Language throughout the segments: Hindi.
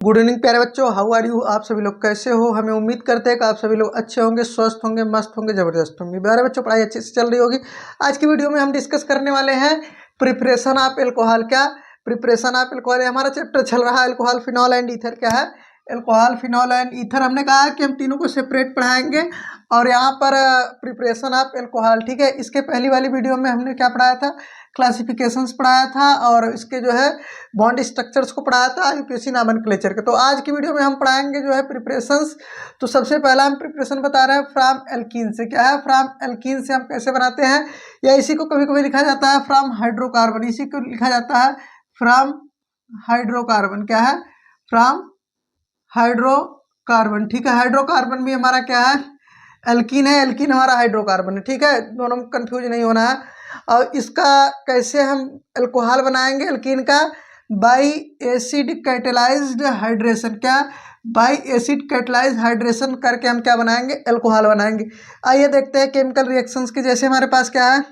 गुड इवनिंग प्यारे बच्चों, हाउ आर यू। आप सभी लोग कैसे हो। हमें उम्मीद करते हैं कि आप सभी लोग अच्छे होंगे, स्वस्थ होंगे, मस्त होंगे, ज़बरदस्त होंगे। प्यारे बच्चों, पढ़ाई अच्छे से चल रही होगी। आज की वीडियो में हम डिस्कस करने वाले हैं प्रिपरेशन ऑफ एल्कोहल। क्या प्रिपरेशन ऑफ एल्कोहल, हमारा चैप्टर चल रहा है एल्कोहल, फिनॉल एंड ईथर। क्या है एल्कोहल, फिनॉल एंड ईथर। हमने कहा है कि हम तीनों को सेपरेट पढ़ाएंगे और यहाँ पर प्रिपरेशन ऑफ एल्कोहल, ठीक है। इसके पहली वाली वीडियो में हमने क्या पढ़ाया था, क्लासिफिकेशंस पढ़ाया था और इसके जो है बॉन्ड स्ट्रक्चर्स को पढ़ाया था यूपीएससी नॉमेनक्लेचर के। तो आज की वीडियो में हम पढ़ाएंगे जो है प्रिपरेशंस। तो सबसे पहला हम प्रिपरेशन बता रहे हैं फ्रॉम एल्कीन से। क्या है फ्रॉम एल्कीन से हम कैसे बनाते हैं, या इसी को कभी कभी लिखा जाता है फ्रॉम हाइड्रोकार्बन, इसी को लिखा जाता है फ्रॉम हाइड्रोकार्बन। क्या है फ्रॉम हाइड्रोकार्बन, ठीक है। हाइड्रोकार्बन भी हमारा क्या है, एल्कीन है। एल्कीन हमारा हाइड्रोकार्बन है, ठीक है। दोनों में कंफ्यूज नहीं होना है। और इसका कैसे हम एल्कोहल बनाएंगे एल्कीन का, बाई एसिड कैटेलाइज्ड हाइड्रेशन। क्या बाई एसिड कैटेलाइज्ड हाइड्रेशन करके हम क्या बनाएंगे, एल्कोहल बनाएंगे। आइए देखते हैं केमिकल रिएक्शंस के। जैसे हमारे पास क्या है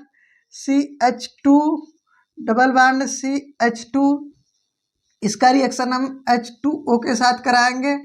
CH2 डबल बॉन्ड CH2, इसका रिएक्शन हम H2O के साथ कराएंगे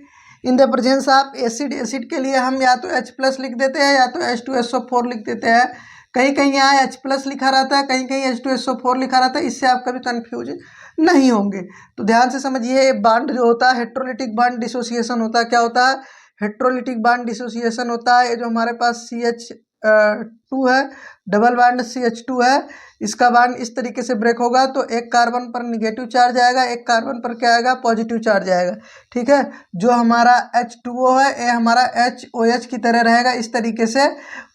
in the presence of acid. Acid के लिए हम या तो H+ लिख देते हैं या तो H2SO4 लिख देते हैं। कहीं कहीं यहाँ H+ लिखा रहता है, कहीं कहीं H2SO4 लिखा रहता है। इससे आप कभी कंफ्यूज नहीं होंगे। तो ध्यान से समझिए, बॉन्ड जो होता है हेट्रोलिटिक बॉन्ड डिसोसिएशन होता है। क्या होता है, हेट्रोलिटिक बॉन्ड डिसोसिएशन होता है। ये जो हमारे पास CH2 है, डबल बॉन्ड CH2 है, इसका बॉन्ड इस तरीके से ब्रेक होगा तो एक कार्बन पर निगेटिव चार्ज आएगा, एक कार्बन पर क्या आएगा, पॉजिटिव चार्ज आएगा, ठीक है। जो हमारा H2O है ये हमारा HOH की तरह रहेगा। इस तरीके से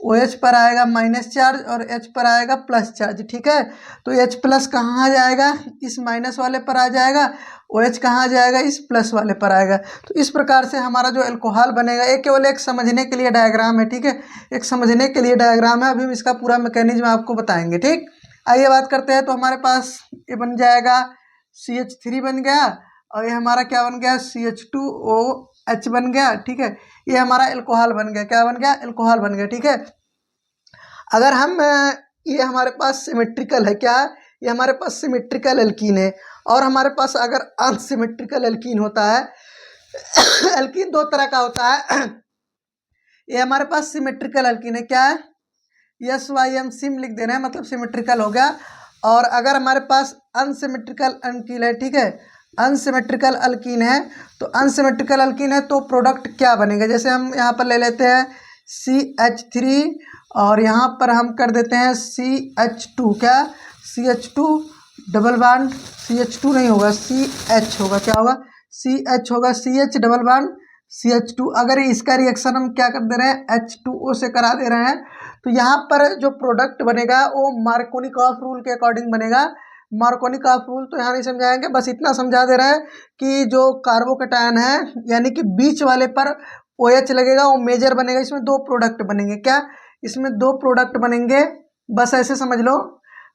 OH पर आएगा माइनस चार्ज और H पर आएगा प्लस चार्ज, ठीक है। तो H+ कहाँ जाएगा, इस माइनस वाले पर आ जाएगा। OH कहाँ जाएगा, इस प्लस वाले पर आएगा। तो इस प्रकार से हमारा जो एल्कोहल बनेगा, ये केवल एक समझने के लिए डायग्राम है, ठीक है। एक समझने के लिए डायग्राम है। अभी हम इसका पूरा मैकेनिज्म आपको बताएंगे, ठीक। आइए बात करते हैं। तो हमारे पास ये बन जाएगा CH3 बन गया और ये हमारा क्या बन गया, CH2OH बन गया, ठीक है। ये हमारा एल्कोहल बन गया। क्या बन गया, एल्कोहल बन गया, ठीक है। अगर हम ये हमारे पास सिमेट्रिकल है, क्या ये हमारे पास सिमेट्रिकल एल्कीन है। और हमारे पास अगर अनसिमेट्रिकल एल्कीन होता है एल्कीन दो तरह का होता है। ये हमारे पास सिमेट्रिकल एल्कीन है। क्या है, SYM सिम लिख देना है, मतलब सिमेट्रिकल हो गया। और अगर हमारे पास अनसिमेट्रिकल एल्कीन है, ठीक है, अनसिमेट्रिकल एल्कीन है, तो अनसिमेट्रिकल एल्कीन है तो प्रोडक्ट क्या बनेगा। जैसे हम यहाँ पर ले लेते हैं CH3 और यहाँ पर हम कर देते हैं CH2। क्या CH2 डबल बॉन्ड, CH2 नहीं होगा, CH होगा। क्या होगा, CH होगा, CH डबल बॉन्ड CH2। अगर इसका रिएक्शन हम क्या कर दे रहे हैं, H2O से करा दे रहे हैं, तो यहाँ पर जो प्रोडक्ट बनेगा वो मार्कोनिकॉफ रूल के अकॉर्डिंग बनेगा। मार्कोनिकॉफ रूल तो यहाँ नहीं समझाएंगे, बस इतना समझा दे रहे हैं कि जो कार्बोकेटायन है यानी कि बीच वाले पर OH लगेगा, वो मेजर बनेगा। इसमें दो प्रोडक्ट बनेंगे। क्या, इसमें दो प्रोडक्ट बनेंगे, बस ऐसे समझ लो।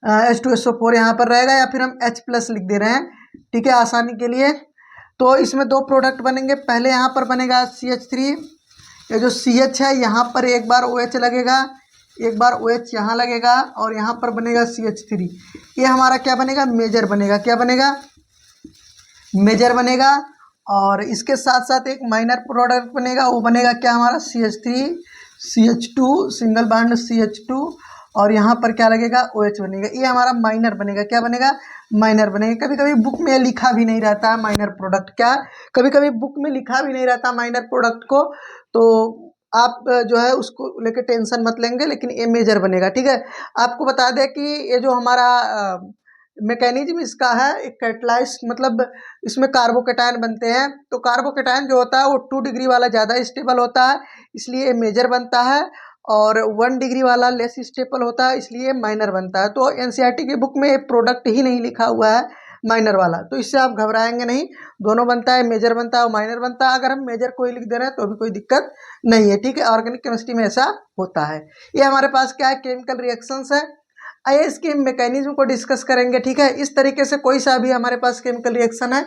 H2SO4 यहाँ पर रहेगा या फिर हम H+ लिख दे रहे हैं, ठीक है, आसानी के लिए। तो इसमें दो प्रोडक्ट बनेंगे। पहले यहाँ पर बनेगा CH3, ये जो CH है यहाँ पर एक बार OH लगेगा, एक बार OH यहाँ लगेगा और यहाँ पर बनेगा CH3। ये हमारा क्या बनेगा, मेजर बनेगा। क्या बनेगा, मेजर बनेगा। और इसके साथ साथ एक माइनर प्रोडक्ट बनेगा, वो बनेगा क्या हमारा CH3 CH2 single bond CH2 और यहाँ पर क्या लगेगा, OH बनेगा। ये हमारा माइनर बनेगा। क्या बनेगा, माइनर बनेगा। कभी कभी बुक में लिखा भी नहीं रहता है माइनर प्रोडक्ट। क्या, कभी कभी बुक में लिखा भी नहीं रहता माइनर प्रोडक्ट को, तो आप जो है उसको लेके टेंशन मत लेंगे, लेकिन ये मेजर बनेगा, ठीक है। आपको बता दें कि ये जो हमारा मैकेनिज्म इसका है, एक कैटलाइज, मतलब इसमें कार्बोकेटायन बनते हैं। तो कार्बोकेटायन जो होता है वो 2 डिग्री वाला ज़्यादा स्टेबल होता है, इसलिए मेजर बनता है। और 1 डिग्री वाला लेस स्टेबल होता है, इसलिए माइनर बनता है। तो NCERT की बुक में एक प्रोडक्ट ही नहीं लिखा हुआ है माइनर वाला, तो इससे आप घबराएंगे नहीं। दोनों बनता है, मेजर बनता है और माइनर बनता है। अगर हम मेजर कोई लिख दे रहे हैं तो भी कोई दिक्कत नहीं है, ठीक है। ऑर्गेनिक केमिस्ट्री में ऐसा होता है। ये हमारे पास क्या है, केमिकल रिएक्शंस है। आइए इसके मैकेनिज्म को डिस्कस करेंगे, ठीक है। इस तरीके से कोई सा भी हमारे पास केमिकल रिएक्शन है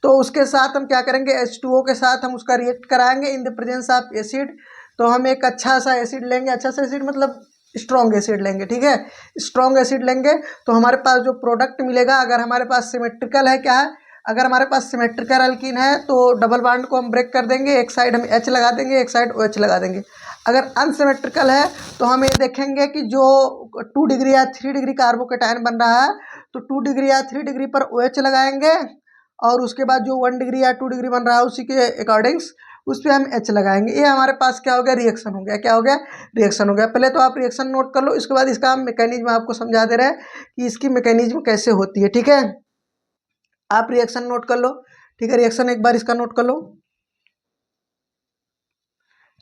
तो उसके साथ हम क्या करेंगे, H2O के साथ हम उसका रिएक्ट कराएंगे in the presence of acid. तो हम एक अच्छा सा एसिड लेंगे, अच्छा सा एसिड मतलब स्ट्रॉन्ग एसिड लेंगे, ठीक है। स्ट्रॉन्ग एसिड लेंगे तो हमारे पास जो प्रोडक्ट मिलेगा, अगर हमारे पास सिमेट्रिकल है, क्या है, अगर हमारे पास सिमेट्रिकल एल्कीन है तो डबल बॉन्ड को हम ब्रेक कर देंगे, एक साइड हम H लगा देंगे, एक साइड OH लगा देंगे। अगर अनसिमेट्रिकल है तो हम ये देखेंगे कि जो 2 डिग्री या 3 डिग्री कार्बोकेटायन बन रहा है तो 2 डिग्री या 3 डिग्री पर OH लगाएंगे, और उसके बाद जो 1 डिग्री या 2 डिग्री बन रहा है उसी के अकॉर्डिंग्स उस पर हम H लगाएंगे। ये हमारे पास क्या हो गया, रिएक्शन हो गया। क्या हो गया, रिएक्शन हो गया। पहले तो आप रिएक्शन नोट कर लो, इसके बाद इसका हम मैकेनिज्म आपको समझा दे रहे हैं कि इसकी मैकेनिज्म कैसे होती है। ठीक है, आप रिएक्शन नोट कर लो। ठीक है, रिएक्शन एक बार इसका नोट कर लो।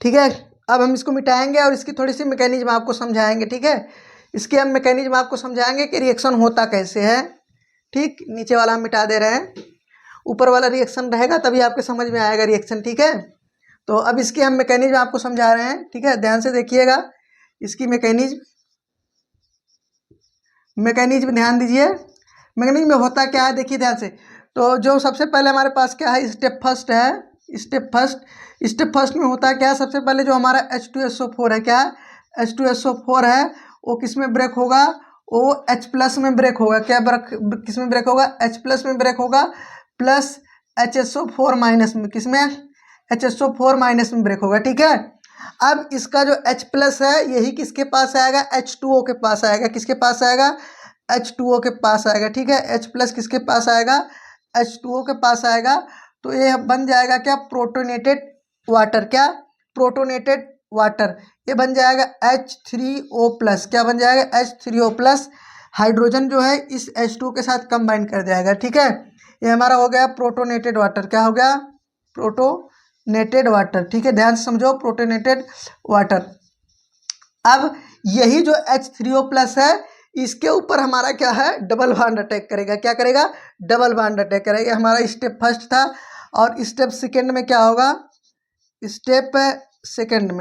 ठीक है, अब हम इसको मिटाएंगे और इसकी थोड़ी सी मैकेनिज्म आपको समझाएंगे। ठीक है, इसकी हम मैकेनिज्म आपको समझाएंगे कि रिएक्शन होता कैसे है। ठीक, नीचे वाला हम मिटा दे रहे हैं, ऊपर वाला रिएक्शन रहेगा तभी आपके समझ में आएगा रिएक्शन। ठीक है, तो अब इसकी हम मैकेनिज्म आपको समझा रहे हैं। ठीक है, ध्यान से देखिएगा इसकी मैकेनिज्म ध्यान दीजिए। मैकेनिज्म में होता क्या है, देखिए ध्यान से। तो जो सबसे पहले हमारे पास क्या है, स्टेप फर्स्ट है। स्टेप फर्स्ट में होता है क्या, सबसे पहले जो हमारा H2SO4 है, क्या है H2SO4 है, वो किस में ब्रेक होगा, वो H+ में ब्रेक होगा। क्या किस में ब्रेक होगा, H+ में ब्रेक होगा, प्लस HSO4- में, किस में, HSO4- में ब्रेक होगा। ठीक है, अब इसका जो H+ है यही किसके पास आएगा, H2O के पास आएगा। किसके पास आएगा, H2O के पास आएगा। ठीक है, H+ किसके पास आएगा, H2O के पास आएगा। तो ये बन जाएगा क्या, प्रोटोनेटेड वाटर। क्या, प्रोटोनेटेड वाटर। ये बन जाएगा H3O+। क्या बन जाएगा, H3O+। हाइड्रोजन जो है इस H2 के साथ कंबाइन कर जाएगा। ठीक है, ये हमारा हो गया प्रोटोनेटेड वाटर। क्या हो गया, प्रोटोनेटेड वाटर। ठीक है, ध्यान से समझो, प्रोटोनेटेड वाटर। अब यही जो H3O+ है इसके ऊपर हमारा क्या है, डबल बॉन्ड अटैक करेगा। क्या करेगा, डबल बॉन्ड अटैक करेगा। हमारा स्टेप फर्स्ट था, और स्टेप सेकंड में क्या होगा, स्टेप सेकंड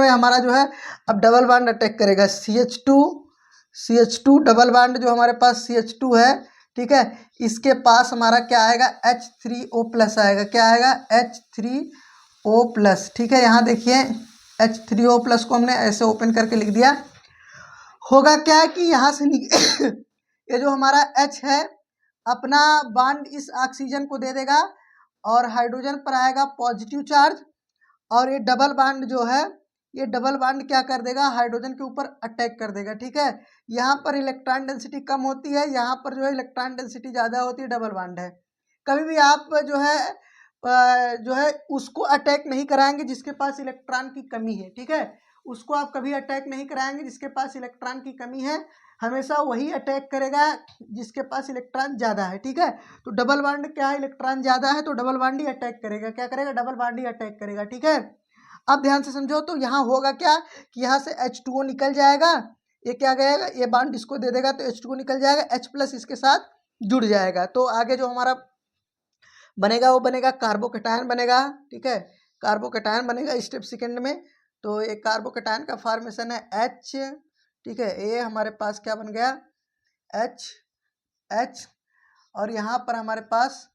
में हमारा जो है अब डबल बॉन्ड अटैक करेगा। CH2 डबल बॉन्ड जो हमारे पास CH2 है, ठीक है, इसके पास हमारा क्या आएगा, H3O+ आएगा। क्या आएगा, H3O+। ठीक है, यहाँ देखिए H3O+ को हमने ऐसे ओपन करके लिख दिया। होगा क्या कि यहाँ से ये जो हमारा H है अपना बॉन्ड इस ऑक्सीजन को दे देगा, और हाइड्रोजन पर आएगा पॉजिटिव चार्ज, और ये डबल बॉन्ड जो है, ये डबल बॉन्ड क्या कर देगा, हाइड्रोजन के ऊपर अटैक कर देगा। ठीक है, यहाँ पर इलेक्ट्रॉन डेंसिटी कम होती है, यहाँ पर जो है इलेक्ट्रॉन डेंसिटी ज़्यादा होती है, डबल बॉन्ड है। कभी भी आप जो है उसको अटैक नहीं कराएंगे जिसके पास इलेक्ट्रॉन की कमी है। ठीक है, उसको आप कभी अटैक नहीं कराएंगे जिसके पास इलेक्ट्रॉन की कमी है, हमेशा वही अटैक करेगा जिसके पास इलेक्ट्रॉन ज़्यादा है। ठीक है, तो डबल बॉन्ड क्या है, इलेक्ट्रॉन ज़्यादा है तो डबल बॉन्ड ही अटैक करेगा। क्या करेगा, डबल बॉन्ड ही अटैक करेगा। ठीक है, अब ध्यान से समझो, तो यहाँ होगा क्या कि यहाँ से H2O निकल जाएगा, ये क्या गएगा, ये बॉन्ड इसको दे देगा तो H2O निकल जाएगा, H+ इसके साथ जुड़ जाएगा। तो आगे जो हमारा बनेगा वो बनेगा कार्बोकेटायन बनेगा। ठीक है, कार्बोकेटायन बनेगा स्टेप सेकंड में। तो एक कार्बोकेटायन का फॉर्मेशन है H। ठीक है, ये हमारे पास क्या बन गया, H, और यहाँ पर हमारे पास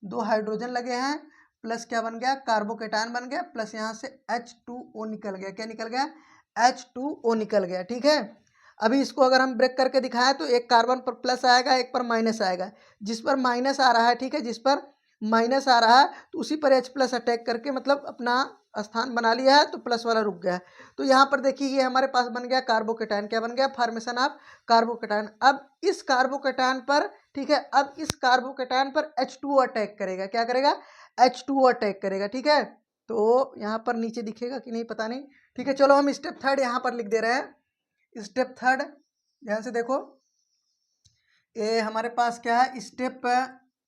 2 हाइड्रोजन लगे हैं, प्लस क्या बन गया, कार्बोकेटायन बन गया, प्लस यहाँ से H2O निकल गया। क्या निकल गया, H2O निकल गया। ठीक है, अभी इसको अगर हम ब्रेक करके दिखाएं तो एक कार्बन पर प्लस आएगा, एक पर माइनस आएगा। जिस पर माइनस आ रहा है, ठीक है, जिस पर माइनस आ रहा है तो उसी पर H+ अटैक करके मतलब अपना स्थान बना लिया है, तो प्लस वाला रुक गया है। तो यहाँ पर देखिए ये हमारे पास बन गया कार्बोकेटायन। क्या बन गया, फॉर्मेशन ऑफ कार्बोकेटायन। अब इस कार्बोकेटायन पर, ठीक है, अब इस कार्बोकेटायन पर H2O अटैक करेगा। क्या करेगा, H2O अटैक करेगा। ठीक है, तो यहाँ पर नीचे दिखेगा कि नहीं पता नहीं। ठीक है, चलो हम स्टेप थर्ड यहाँ पर लिख दे रहे हैं। स्टेप थर्ड ध्यान से देखो, ये हमारे पास क्या है, स्टेप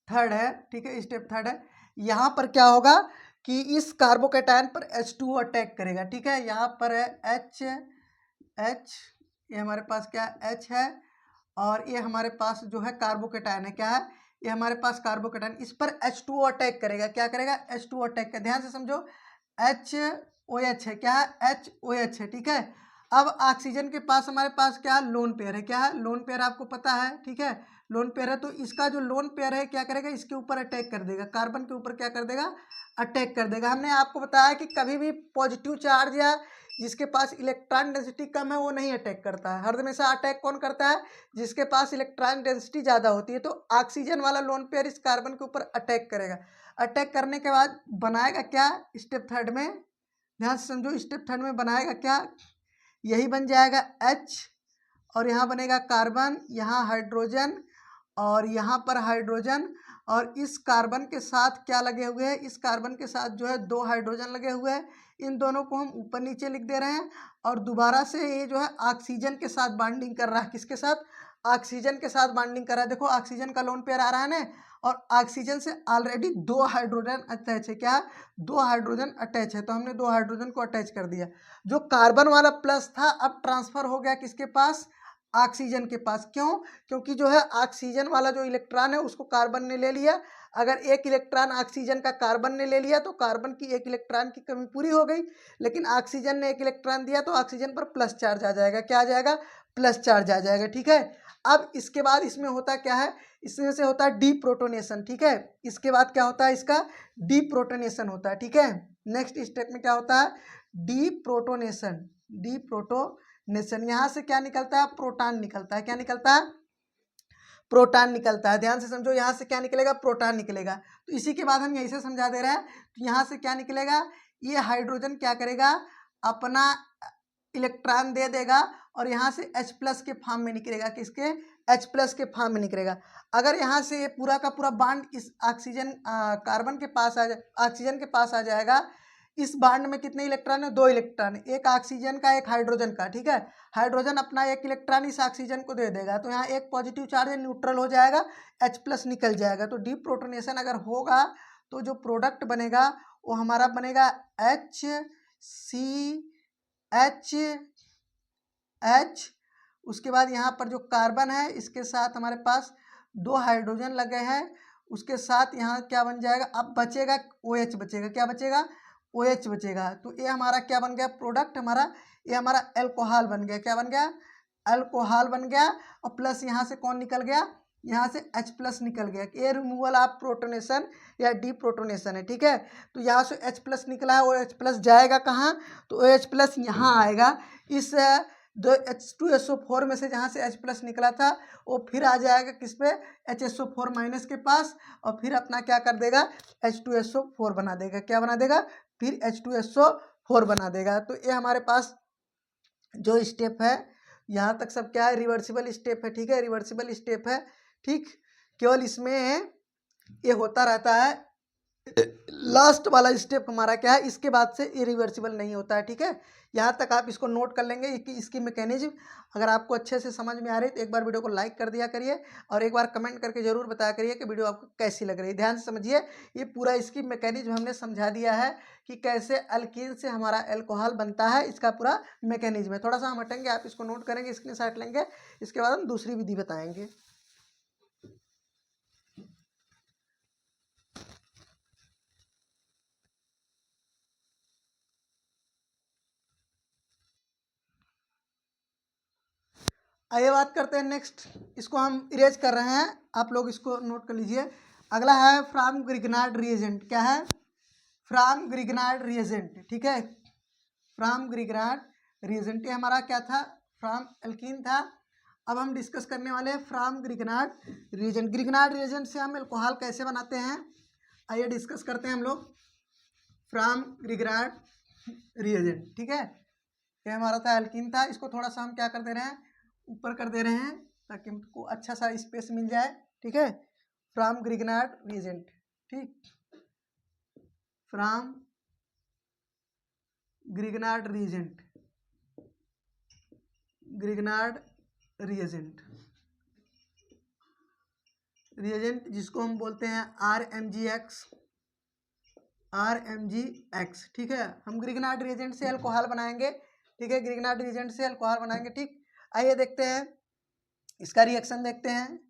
थर्ड है। ठीक है, स्टेप थर्ड है। यहाँ पर क्या होगा कि इस कार्बोकेटायन पर H2O अटैक करेगा। ठीक है, यहाँ पर है H, ये हमारे पास क्या है, H है, और ये हमारे पास जो है कार्बोकेटायन है। क्या है, ये हमारे पास कार्बोकेटायन, इस पर H2O अटैक करेगा। क्या करेगा, H2O अटैक कर, ध्यान से समझो, HOH है। क्या है, HOH है। ठीक है, अब ऑक्सीजन के पास हमारे पास क्या है, लोन पेयर है। क्या है, लोन पेयर आपको पता है। ठीक है, लोन पेयर है, तो इसका जो लोन पेयर है क्या करेगा, इसके ऊपर अटैक कर देगा, कार्बन के ऊपर क्या कर देगा, अटैक कर देगा। हमने आपको बताया कि कभी भी पॉजिटिव चार्ज या जिसके पास इलेक्ट्रॉन डेंसिटी कम है वो नहीं अटैक करता है, हर हमेशा अटैक कौन करता है, जिसके पास इलेक्ट्रॉन डेंसिटी ज़्यादा होती है। तो ऑक्सीजन वाला लोन पेयर इस कार्बन के ऊपर अटैक करेगा। अटैक करने के बाद बनाएगा क्या, स्टेप थर्ड में, ध्यान से समझो, स्टेप थर्ड में बनाएगा क्या, यही बन जाएगा H, और यहाँ बनेगा कार्बन, यहाँ हाइड्रोजन, और यहाँ पर हाइड्रोजन, और इस कार्बन के साथ क्या लगे हुए हैं, इस कार्बन के साथ जो है 2 हाइड्रोजन लगे हुए हैं, इन दोनों को हम ऊपर नीचे लिख दे रहे हैं। और दोबारा से ये जो है ऑक्सीजन के साथ बॉन्डिंग कर रहा है, किसके साथ, ऑक्सीजन के साथ बॉन्डिंग कर रहा है। देखो ऑक्सीजन का लोन पेयर आ रहा है ना, और ऑक्सीजन से ऑलरेडी 2 हाइड्रोजन अटैच है, क्या, 2 हाइड्रोजन अटैच है, तो हमने 2 हाइड्रोजन को अटैच कर दिया। जो कार्बन वाला प्लस था अब ट्रांसफर हो गया किसके पास, ऑक्सीजन के पास। क्यों, क्योंकि जो है ऑक्सीजन वाला जो इलेक्ट्रॉन है उसको कार्बन ने ले लिया। अगर एक इलेक्ट्रॉन ऑक्सीजन का कार्बन ने ले लिया तो कार्बन की एक इलेक्ट्रॉन की कमी पूरी हो गई, लेकिन ऑक्सीजन ने एक इलेक्ट्रॉन दिया तो ऑक्सीजन पर प्लस चार्ज आ जाएगा, क्या आ जाएगा, प्लस चार्ज आ जाएगा। ठीक है, अब इसके बाद इसमें होता क्या है, इसमें से होता है डीप्रोटोनेशन। ठीक है, इसके बाद क्या होता है, इसका डीप्रोटोनेशन होता है। ठीक है, नेक्स्ट स्टेप में क्या होता है, डीप्रोटोनेशन। डीप्रोटोनेशन, यहाँ से क्या निकलता है, प्रोटॉन निकलता है, क्या निकलता है, प्रोटॉन निकलता है। ध्यान से समझो, यहाँ से क्या निकलेगा, प्रोटॉन निकलेगा। तो इसी के बाद हम यहीं से समझा दे रहे हैं, तो यहाँ से क्या निकलेगा, ये हाइड्रोजन क्या करेगा, अपना इलेक्ट्रॉन दे देगा और यहाँ से H+ के फॉर्म में निकलेगा, किसके, H+ के फॉर्म में निकलेगा। अगर यहाँ से ये पूरा का पूरा बांड इस ऑक्सीजन कार्बन के पास आ जाए, ऑक्सीजन के पास आ जाएगा, इस बांड में कितने इलेक्ट्रॉन है, 2 इलेक्ट्रॉन, एक ऑक्सीजन का एक हाइड्रोजन का। ठीक है, हाइड्रोजन अपना एक इलेक्ट्रॉन इस ऑक्सीजन को दे देगा, तो यहाँ एक पॉजिटिव चार्ज न्यूट्रल हो जाएगा, H+ निकल जाएगा। तो डीप्रोटोनेशन अगर होगा तो जो प्रोडक्ट बनेगा वो हमारा बनेगा HCH। उसके बाद यहाँ पर जो कार्बन है इसके साथ हमारे पास 2 हाइड्रोजन लगे हैं, उसके साथ यहाँ क्या बन जाएगा, अब बचेगा OH बचेगा, क्या बचेगा, OH बचेगा। तो ये हमारा क्या बन गया, प्रोडक्ट हमारा, ये हमारा एल्कोहल बन गया, क्या बन गया, एल्कोहल बन गया। और प्लस यहाँ से कौन निकल गया, यहाँ से H+ निकल गया। ये रिमूवल ऑफ प्रोटोनेशन या डीप्रोटोनेशन है। ठीक है, तो यहाँ से H+ निकला है, वो H+ जाएगा कहाँ, तो OH+ यहाँ आएगा, इस जो H2SO4 में से जहाँ से H+ निकला था वो फिर आ जाएगा किस पे, HSO4- के पास, और फिर अपना क्या कर देगा, H2SO4 बना देगा, क्या बना देगा, फिर H2SO4 बना देगा। तो ये हमारे पास जो स्टेप है यहाँ तक सब क्या है, रिवर्सिबल स्टेप है। ठीक है, रिवर्सिबल स्टेप है। ठीक, केवल इसमें ये होता रहता है, लास्ट वाला स्टेप हमारा क्या है, इसके बाद से इरिवर्सिबल नहीं होता है। ठीक है, यहाँ तक आप इसको नोट कर लेंगे कि इसकी मैकेनिज्म अगर आपको अच्छे से समझ में आ रही है तो एक बार वीडियो को लाइक कर दिया करिए और एक बार कमेंट करके जरूर बताया करिए कि वीडियो आपको कैसी लग रही है। ध्यान से समझिए, ये पूरा इसकी मैकेनिज्म हमने समझा दिया है कि कैसे अल्कीन से हमारा एल्कोहल बनता है, इसका पूरा मैकेनिज्म है। थोड़ा सा हम हटेंगे, आप इसको नोट करेंगे, स्क्रीनशॉट लेंगे, इसके बाद हम दूसरी विधि बताएंगे। आइए बात करते हैं नेक्स्ट, इसको हम इरेज कर रहे हैं, आप लोग इसको नोट कर लीजिए। अगला है फ्रॉम ग्रिग्नार्ड रिएजेंट, क्या है, फ्रॉम ग्रिग्नार्ड रिएजेंट। ठीक है, फ्रॉम ग्रिग्नार्ड रिएजेंट, ये हमारा क्या था, फ्रॉम एल्कीन था। अब हम डिस्कस करने वाले हैं from Grignard reagent. Grignard reagent से हम एल्कोहल कैसे बनाते हैं, आइए डिस्कस करते हैं हम लोग, फ्रॉम ग्रिग्नार्ड रिएजेंट। ठीक है, ये हमारा था एल्कीन था, इसको थोड़ा सा हम क्या कर दे रहे हैं, ऊपर कर दे रहे हैं ताकि हमको अच्छा सा स्पेस मिल जाए। ठीक है, फ्रॉम ग्रिग्नार्ड रिएजेंट। ठीक, from Grignard reagent, Grignard reagent, reagent जिसको हम बोलते हैं RMgX, RMgX। ठीक है, हम ग्रिग्नार्ड रिएजेंट से अल्कोहल बनाएंगे। ठीक है, ग्रिग्नार्ड रिएजेंट से अल्कोहल बनाएंगे। ठीक, आइए देखते हैं इसका रिएक्शन देखते हैं,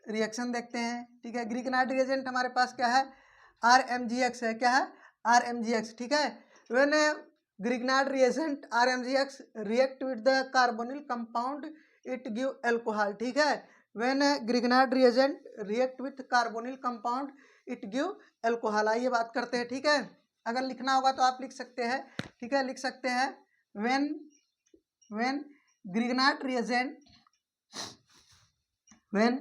रिएक्शन देखते हैं। ठीक है, ग्रिग्नार्ड रिएजेंट हमारे पास क्या है, RMgX है, क्या है, RMgX। ठीक है, when Grignard reagent RMgX react with the carbonyl compound it give alcohol, ठीक है। When Grignard reagent react with carbonyl compound it give alcohol. आइए बात करते हैं, ठीक है। अगर लिखना होगा तो आप लिख सकते हैं, ठीक है, लिख सकते हैं when Grignard reagent when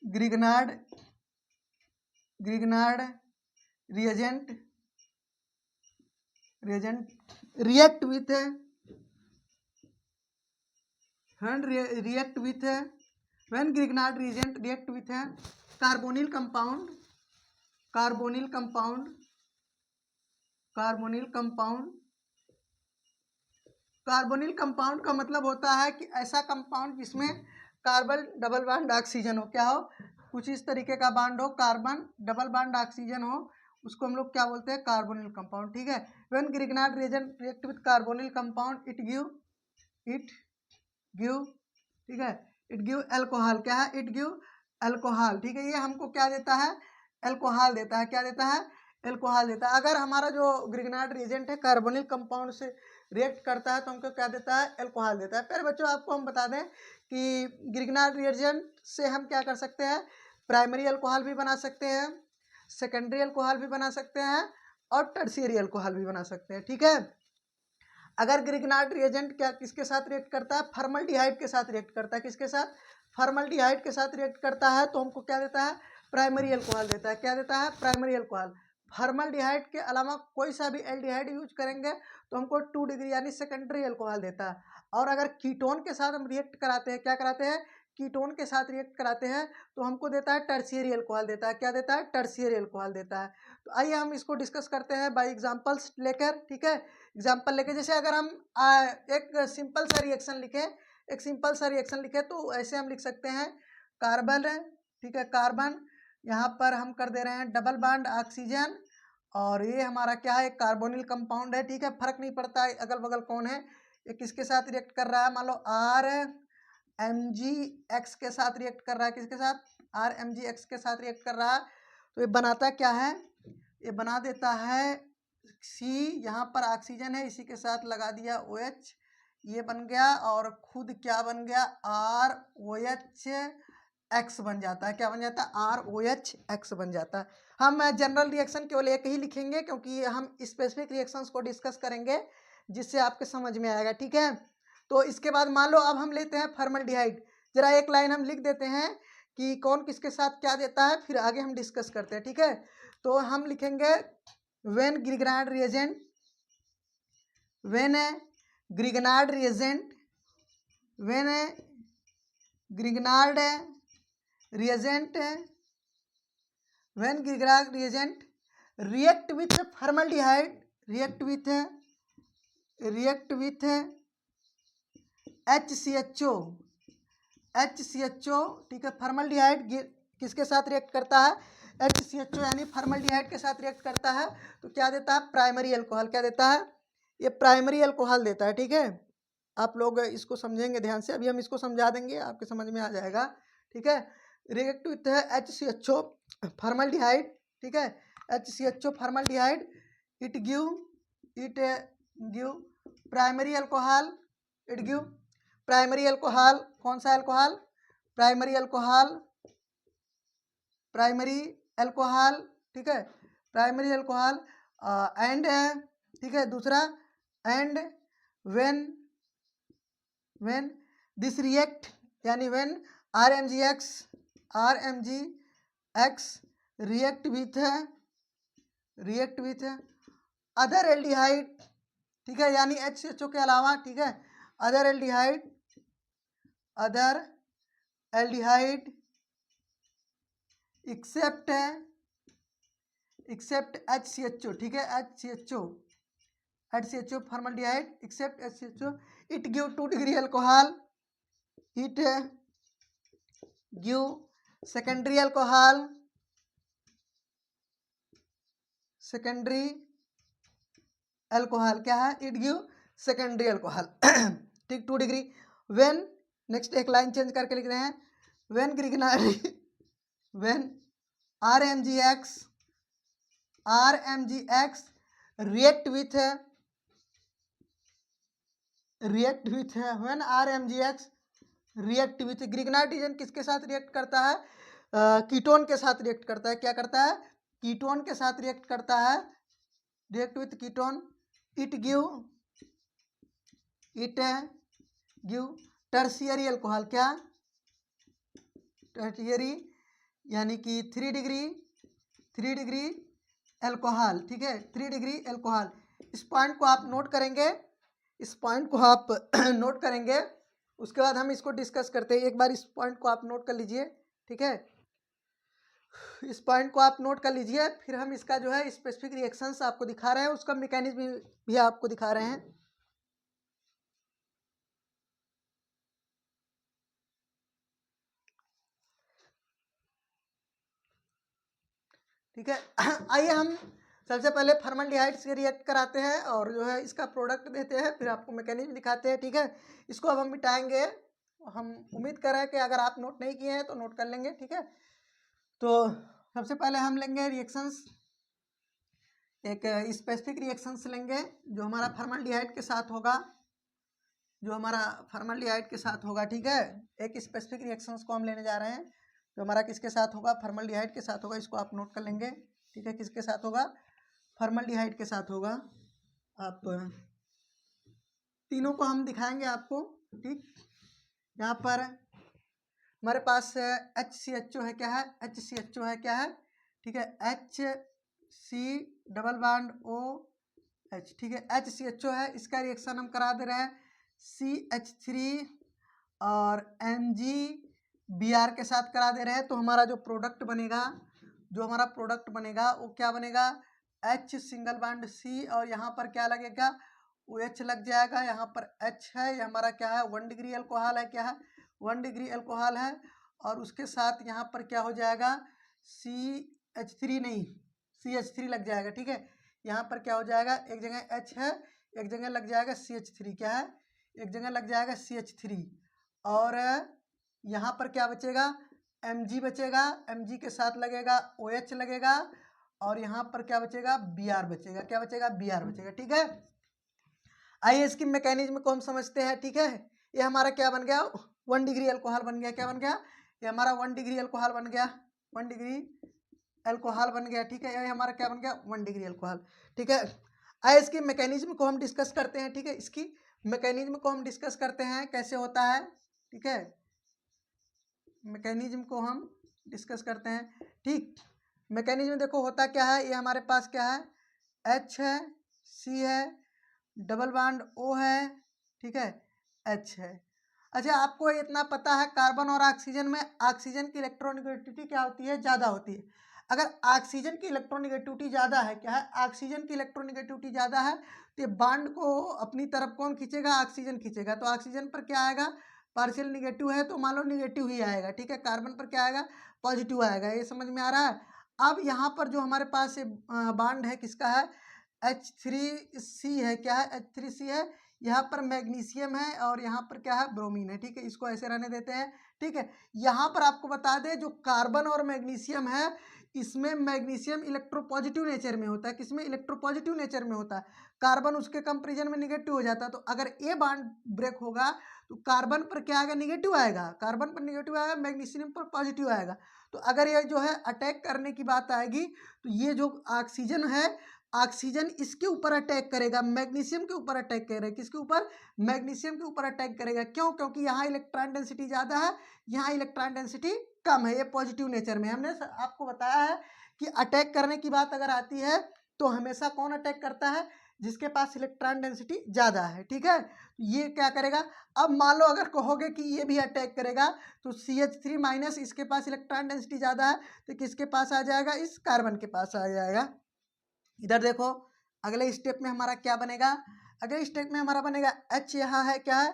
Grignard reagent react with when Grignard reagent react with carbonyl compound का मतलब होता है कि ऐसा कंपाउंड जिसमें कार्बन डबल बॉन्ड ऑक्सीजन हो, क्या हो, कुछ इस तरीके का बॉन्ड हो, कार्बन डबल बॉन्ड ऑक्सीजन हो, उसको हम लोग क्या बोलते हैं, कार्बोनिल कंपाउंड, ठीक है। When Grignard reagent react with carbonyl compound it give ठीक है, इट गिव एल्कोहल, क्या है, इट गिव एल्कोहल, ठीक है। ये हमको क्या देता है, एल्कोहल देता है, क्या देता है, एल्कोहल देता है। अगर हमारा जो ग्रिग्नार्ड रिएजेंट है कार्बोनिल कंपाउंड से रिएक्ट करता है तो हमको क्या देता है, एल्कोहल देता है। फिर बच्चों आपको हम बता दें कि ग्रिग्नार्ड रिएजेंट से हम क्या कर सकते हैं, प्राइमरी अल्कोहल भी बना सकते हैं, सेकेंडरी अल्कोहल भी बना सकते हैं और टर्शियरी अल्कोहल भी बना सकते हैं, ठीक है। अगर ग्रिग्नार्ड रिएजेंट क्या किसके साथ रिएक्ट करता है, फॉर्मल्डिहाइड के साथ रिएक्ट करता है, किसके साथ, फॉर्मल्डिहाइड के साथ रिएक्ट करता है तो हमको क्या देता है, प्राइमरी अल्कोहल देता है, क्या देता है, प्राइमरी अल्कोहल। फॉर्मल्डिहाइड के अलावा कोई सा भी एल्डिहाइड यूज करेंगे तो हमको 2 डिग्री यानी सेकेंडरी अल्कोहल देता है। और अगर कीटोन के साथ हम रिएक्ट कराते हैं, क्या कराते हैं, कीटोन के साथ रिएक्ट कराते हैं तो हमको देता है टर्शियरी अल्कोहल देता है, क्या देता है, टर्शियरी अल्कोहल देता है। तो आइए हम इसको डिस्कस करते हैं बाय एग्जांपल्स लेकर, ठीक है। एग्जांपल लेके, जैसे अगर हम एक सिंपल सा रिएक्शन लिखे तो ऐसे हम लिख सकते हैं, कार्बन, ठीक है, कार्बन, यहाँ पर हम कर दे रहे हैं डबल बॉन्ड ऑक्सीजन और ये हमारा क्या है, एक कार्बोनिल कंपाउंड है, ठीक है। फर्क नहीं पड़ता है अगल बगल कौन है, ये किसके साथ रिएक्ट कर रहा है, मान लो RMgX के साथ रिएक्ट कर रहा है, किसके साथ, RMgX के साथ रिएक्ट कर रहा है। तो ये बनाता क्या है, ये बना देता है C, यहाँ पर ऑक्सीजन है, इसी के साथ लगा दिया OH, ये बन गया और खुद क्या बन गया, ROHX बन जाता है, क्या बन जाता है, ROHX बन जाता है। हम जनरल रिएक्शन केवल एक ही लिखेंगे क्योंकि हम स्पेसिफिक रिएक्शंस को डिस्कस करेंगे जिससे आपके समझ में आएगा, ठीक है। तो इसके बाद मान लो अब हम लेते हैं फॉर्मल्डिहाइड, जरा एक लाइन हम लिख देते हैं कि कौन किसके साथ क्या देता है, फिर आगे हम डिस्कस करते हैं, ठीक है। तो हम लिखेंगे when Grignard reagent react with formaldehyde react with HCHO, ठीक है। फॉर्मल्डिहाइड किसके साथ रिएक्ट करता है, HCHO यानी फॉर्मल्डिहाइड के साथ रिएक्ट करता है तो क्या देता है, प्राइमरी अल्कोहल, क्या देता है, ये प्राइमरी अल्कोहल देता है, ठीक है। आप लोग इसको समझेंगे ध्यान से, अभी हम इसको समझा देंगे, आपके समझ में आ जाएगा, ठीक है। रिएक्ट विथ HCHO फॉर्मल्डिहाइड, ठीक है, HCHO formaldehyde it give primary alcohol, it give primary alcohol, कौन सा अल्कोहल, प्राइमरी अल्कोहल, ठीक है, प्राइमरी अल्कोहल एंड, ठीक है, दूसरा एंड व्हेन दिस रिएक्ट यानी when RMgX react with other aldehyde, ठीक है, यानी HCHO के अलावा, ठीक है, अदर एल्डिहाइड एक्सेप्ट HCHO, ठीक है, HCHO formaldehyde except HCHO it give 2 degree alcohol, it give secondary alcohol, क्या है, इट गिव सेकेंडरी अल्कोहल, ठीक, 2 डिग्री। व्हेन, नेक्स्ट एक लाइन चेंज करके लिख रहे हैं, when RMgX react with when RMgX react with Grignard agent किसके साथ रिएक्ट करता है? कीटोन के साथ रिएक्ट करता है। क्या करता है? कीटोन के साथ रिएक्ट करता है। React with ketone, it give tertiary alcohol. क्या? टर्शियरी यानी कि 3 डिग्री अल्कोहल। ठीक है, 3 डिग्री अल्कोहल। इस पॉइंट को आप नोट करेंगे, इस पॉइंट को आप नोट करेंगे। उसके बाद हम इसको डिस्कस करते हैं। एक बार इस पॉइंट को आप नोट कर लीजिए। ठीक है, इस पॉइंट को आप नोट कर लीजिए। फिर हम इसका जो है स्पेसिफिक रिएक्शंस आपको दिखा रहे हैं, उसका मैकेनिज्म भी आपको दिखा रहे हैं। ठीक है, आइए हम सबसे पहले फॉर्मल्डिहाइड से रिएक्ट कराते हैं और जो है इसका प्रोडक्ट देते हैं, फिर आपको मैकेनिज्म दिखाते हैं। ठीक है, इसको अब हम मिटाएंगे। हम उम्मीद कर रहे हैं कि अगर आप नोट नहीं किए हैं तो नोट कर लेंगे। ठीक है, तो सबसे पहले हम लेंगे रिएक्शंस, एक स्पेसिफिक रिएक्शंस लेंगे जो हमारा फॉर्मल्डिहाइड के साथ होगा, जो हमारा फॉर्मल्डिहाइड के साथ होगा। ठीक है, एक स्पेसिफिक रिएक्शंस को हम लेने जा रहे हैं जो हमारा किसके साथ होगा? फॉर्मल्डिहाइड के साथ होगा। इसको आप नोट कर लेंगे। ठीक है, किसके साथ होगा? फॉर्मल्डिहाइड के साथ होगा। आप तीनों को हम दिखाएंगे आपको। ठीक, यहाँ पर हमारे पास HCHO है। क्या है? HCHO है। क्या है? ठीक है, HC डबल बॉन्ड OH। ठीक है, HCHO है। इसका रिएक्शन हम करा दे रहे हैं CH3 और MgBr के साथ करा दे रहे हैं। तो हमारा जो प्रोडक्ट बनेगा, वो क्या बनेगा? H सिंगल बॉन्ड C और यहाँ पर क्या लगेगा? OH लग जाएगा। यहाँ पर H है, ये हमारा क्या है? 1 डिग्री अल्कोहल है। क्या है? 1 डिग्री अल्कोहल है। और उसके साथ यहाँ पर क्या हो जाएगा? CH3 नहीं, CH3 लग जाएगा। ठीक है, यहाँ पर क्या हो जाएगा? एक जगह H है, एक जगह लग जाएगा CH3। क्या है? एक जगह लग जाएगा CH3 और यहाँ पर क्या बचेगा? Mg बचेगा। Mg के साथ लगेगा OH लगेगा और यहाँ पर क्या बचेगा? Br बचेगा। क्या बचेगा? Br बचेगा। ठीक है, आइए इसकी मैकेनिज्म को हम समझते हैं। ठीक है, ये हमारा क्या बन गया? 1 डिग्री अल्कोहल बन गया। क्या बन गया? ये हमारा 1 डिग्री अल्कोहल बन गया। 1 डिग्री अल्कोहल बन गया। ठीक है, ये हमारा क्या बन गया? 1 डिग्री अल्कोहल। ठीक है, आइए इसकी मैकेनिज्म को हम डिस्कस करते हैं। ठीक है, इसकी मैकेनिज्म को हम डिस्कस करते हैं कैसे होता है। ठीक है, मैकेनिज्म को हम डिस्कस करते हैं। ठीक, मैकेनिज्म देखो होता क्या है। ये हमारे पास क्या है? H है, C है, डबल बॉन्ड O है। ठीक है, H है। अच्छा, आपको इतना पता है कार्बन और ऑक्सीजन में ऑक्सीजन की इलेक्ट्रोनेगेटिविटी क्या होती है? ज़्यादा होती है। अगर ऑक्सीजन की इलेक्ट्रोनेगेटिविटी ज़्यादा है, क्या है? ऑक्सीजन की इलेक्ट्रोनेगेटिविटी ज़्यादा है, तो ये बॉन्ड को अपनी तरफ कौन खींचेगा? ऑक्सीजन खींचेगा। तो ऑक्सीजन पर क्या आएगा? पार्शियल निगेटिव है तो मान लो निगेटिव ही आएगा। ठीक है, कार्बन पर क्या आएगा? पॉजिटिव आएगा। ये समझ में आ रहा है? अब यहाँ पर जो हमारे पास ये बॉन्ड है किसका है? H3C है। क्या है? H3C है। यहाँ पर मैग्नीशियम है और यहाँ पर क्या है? ब्रोमीन है। ठीक है, इसको ऐसे रहने देते हैं। ठीक है, यहाँ पर आपको बता दें जो कार्बन और मैग्नीशियम है, इसमें मैग्नीशियम इलेक्ट्रोपॉजिटिव नेचर में होता है। किसमें? इलेक्ट्रोपॉजिटिव नेचर में होता है। कार्बन उसके कंपेरिजन में निगेटिव हो जाता है। तो अगर ये बॉन्ड ब्रेक होगा तो कार्बन पर क्या आएगा? निगेटिव आएगा। कार्बन पर निगेटिव आएगा, मैग्नीशियम पर पॉजिटिव आएगा। तो अगर ये जो है अटैक करने की बात आएगी तो ये जो ऑक्सीजन है, ऑक्सीजन इसके ऊपर अटैक करेगा, मैग्नीशियम के ऊपर अटैक करेगा। किसके ऊपर? मैग्नीशियम के ऊपर अटैक करेगा। क्यों? क्योंकि यहाँ इलेक्ट्रॉन डेंसिटी ज़्यादा है, यहाँ इलेक्ट्रॉन डेंसिटी कम है। ये पॉजिटिव नेचर में। हमने आपको बताया है कि अटैक करने की बात अगर आती है तो हमेशा कौन अटैक करता है? जिसके पास इलेक्ट्रॉन डेंसिटी ज़्यादा है। ठीक है, ये क्या करेगा? अब मान लो अगर कहोगे कि ये भी अटैक करेगा तो CH3 माइनस, इसके पास इलेक्ट्रॉन डेंसिटी ज़्यादा है तो किसके पास आ जाएगा? इस कार्बन के पास आ जाएगा। इधर देखो, अगले स्टेप में हमारा क्या बनेगा? अगले स्टेप में हमारा बनेगा H। यहाँ है। क्या है?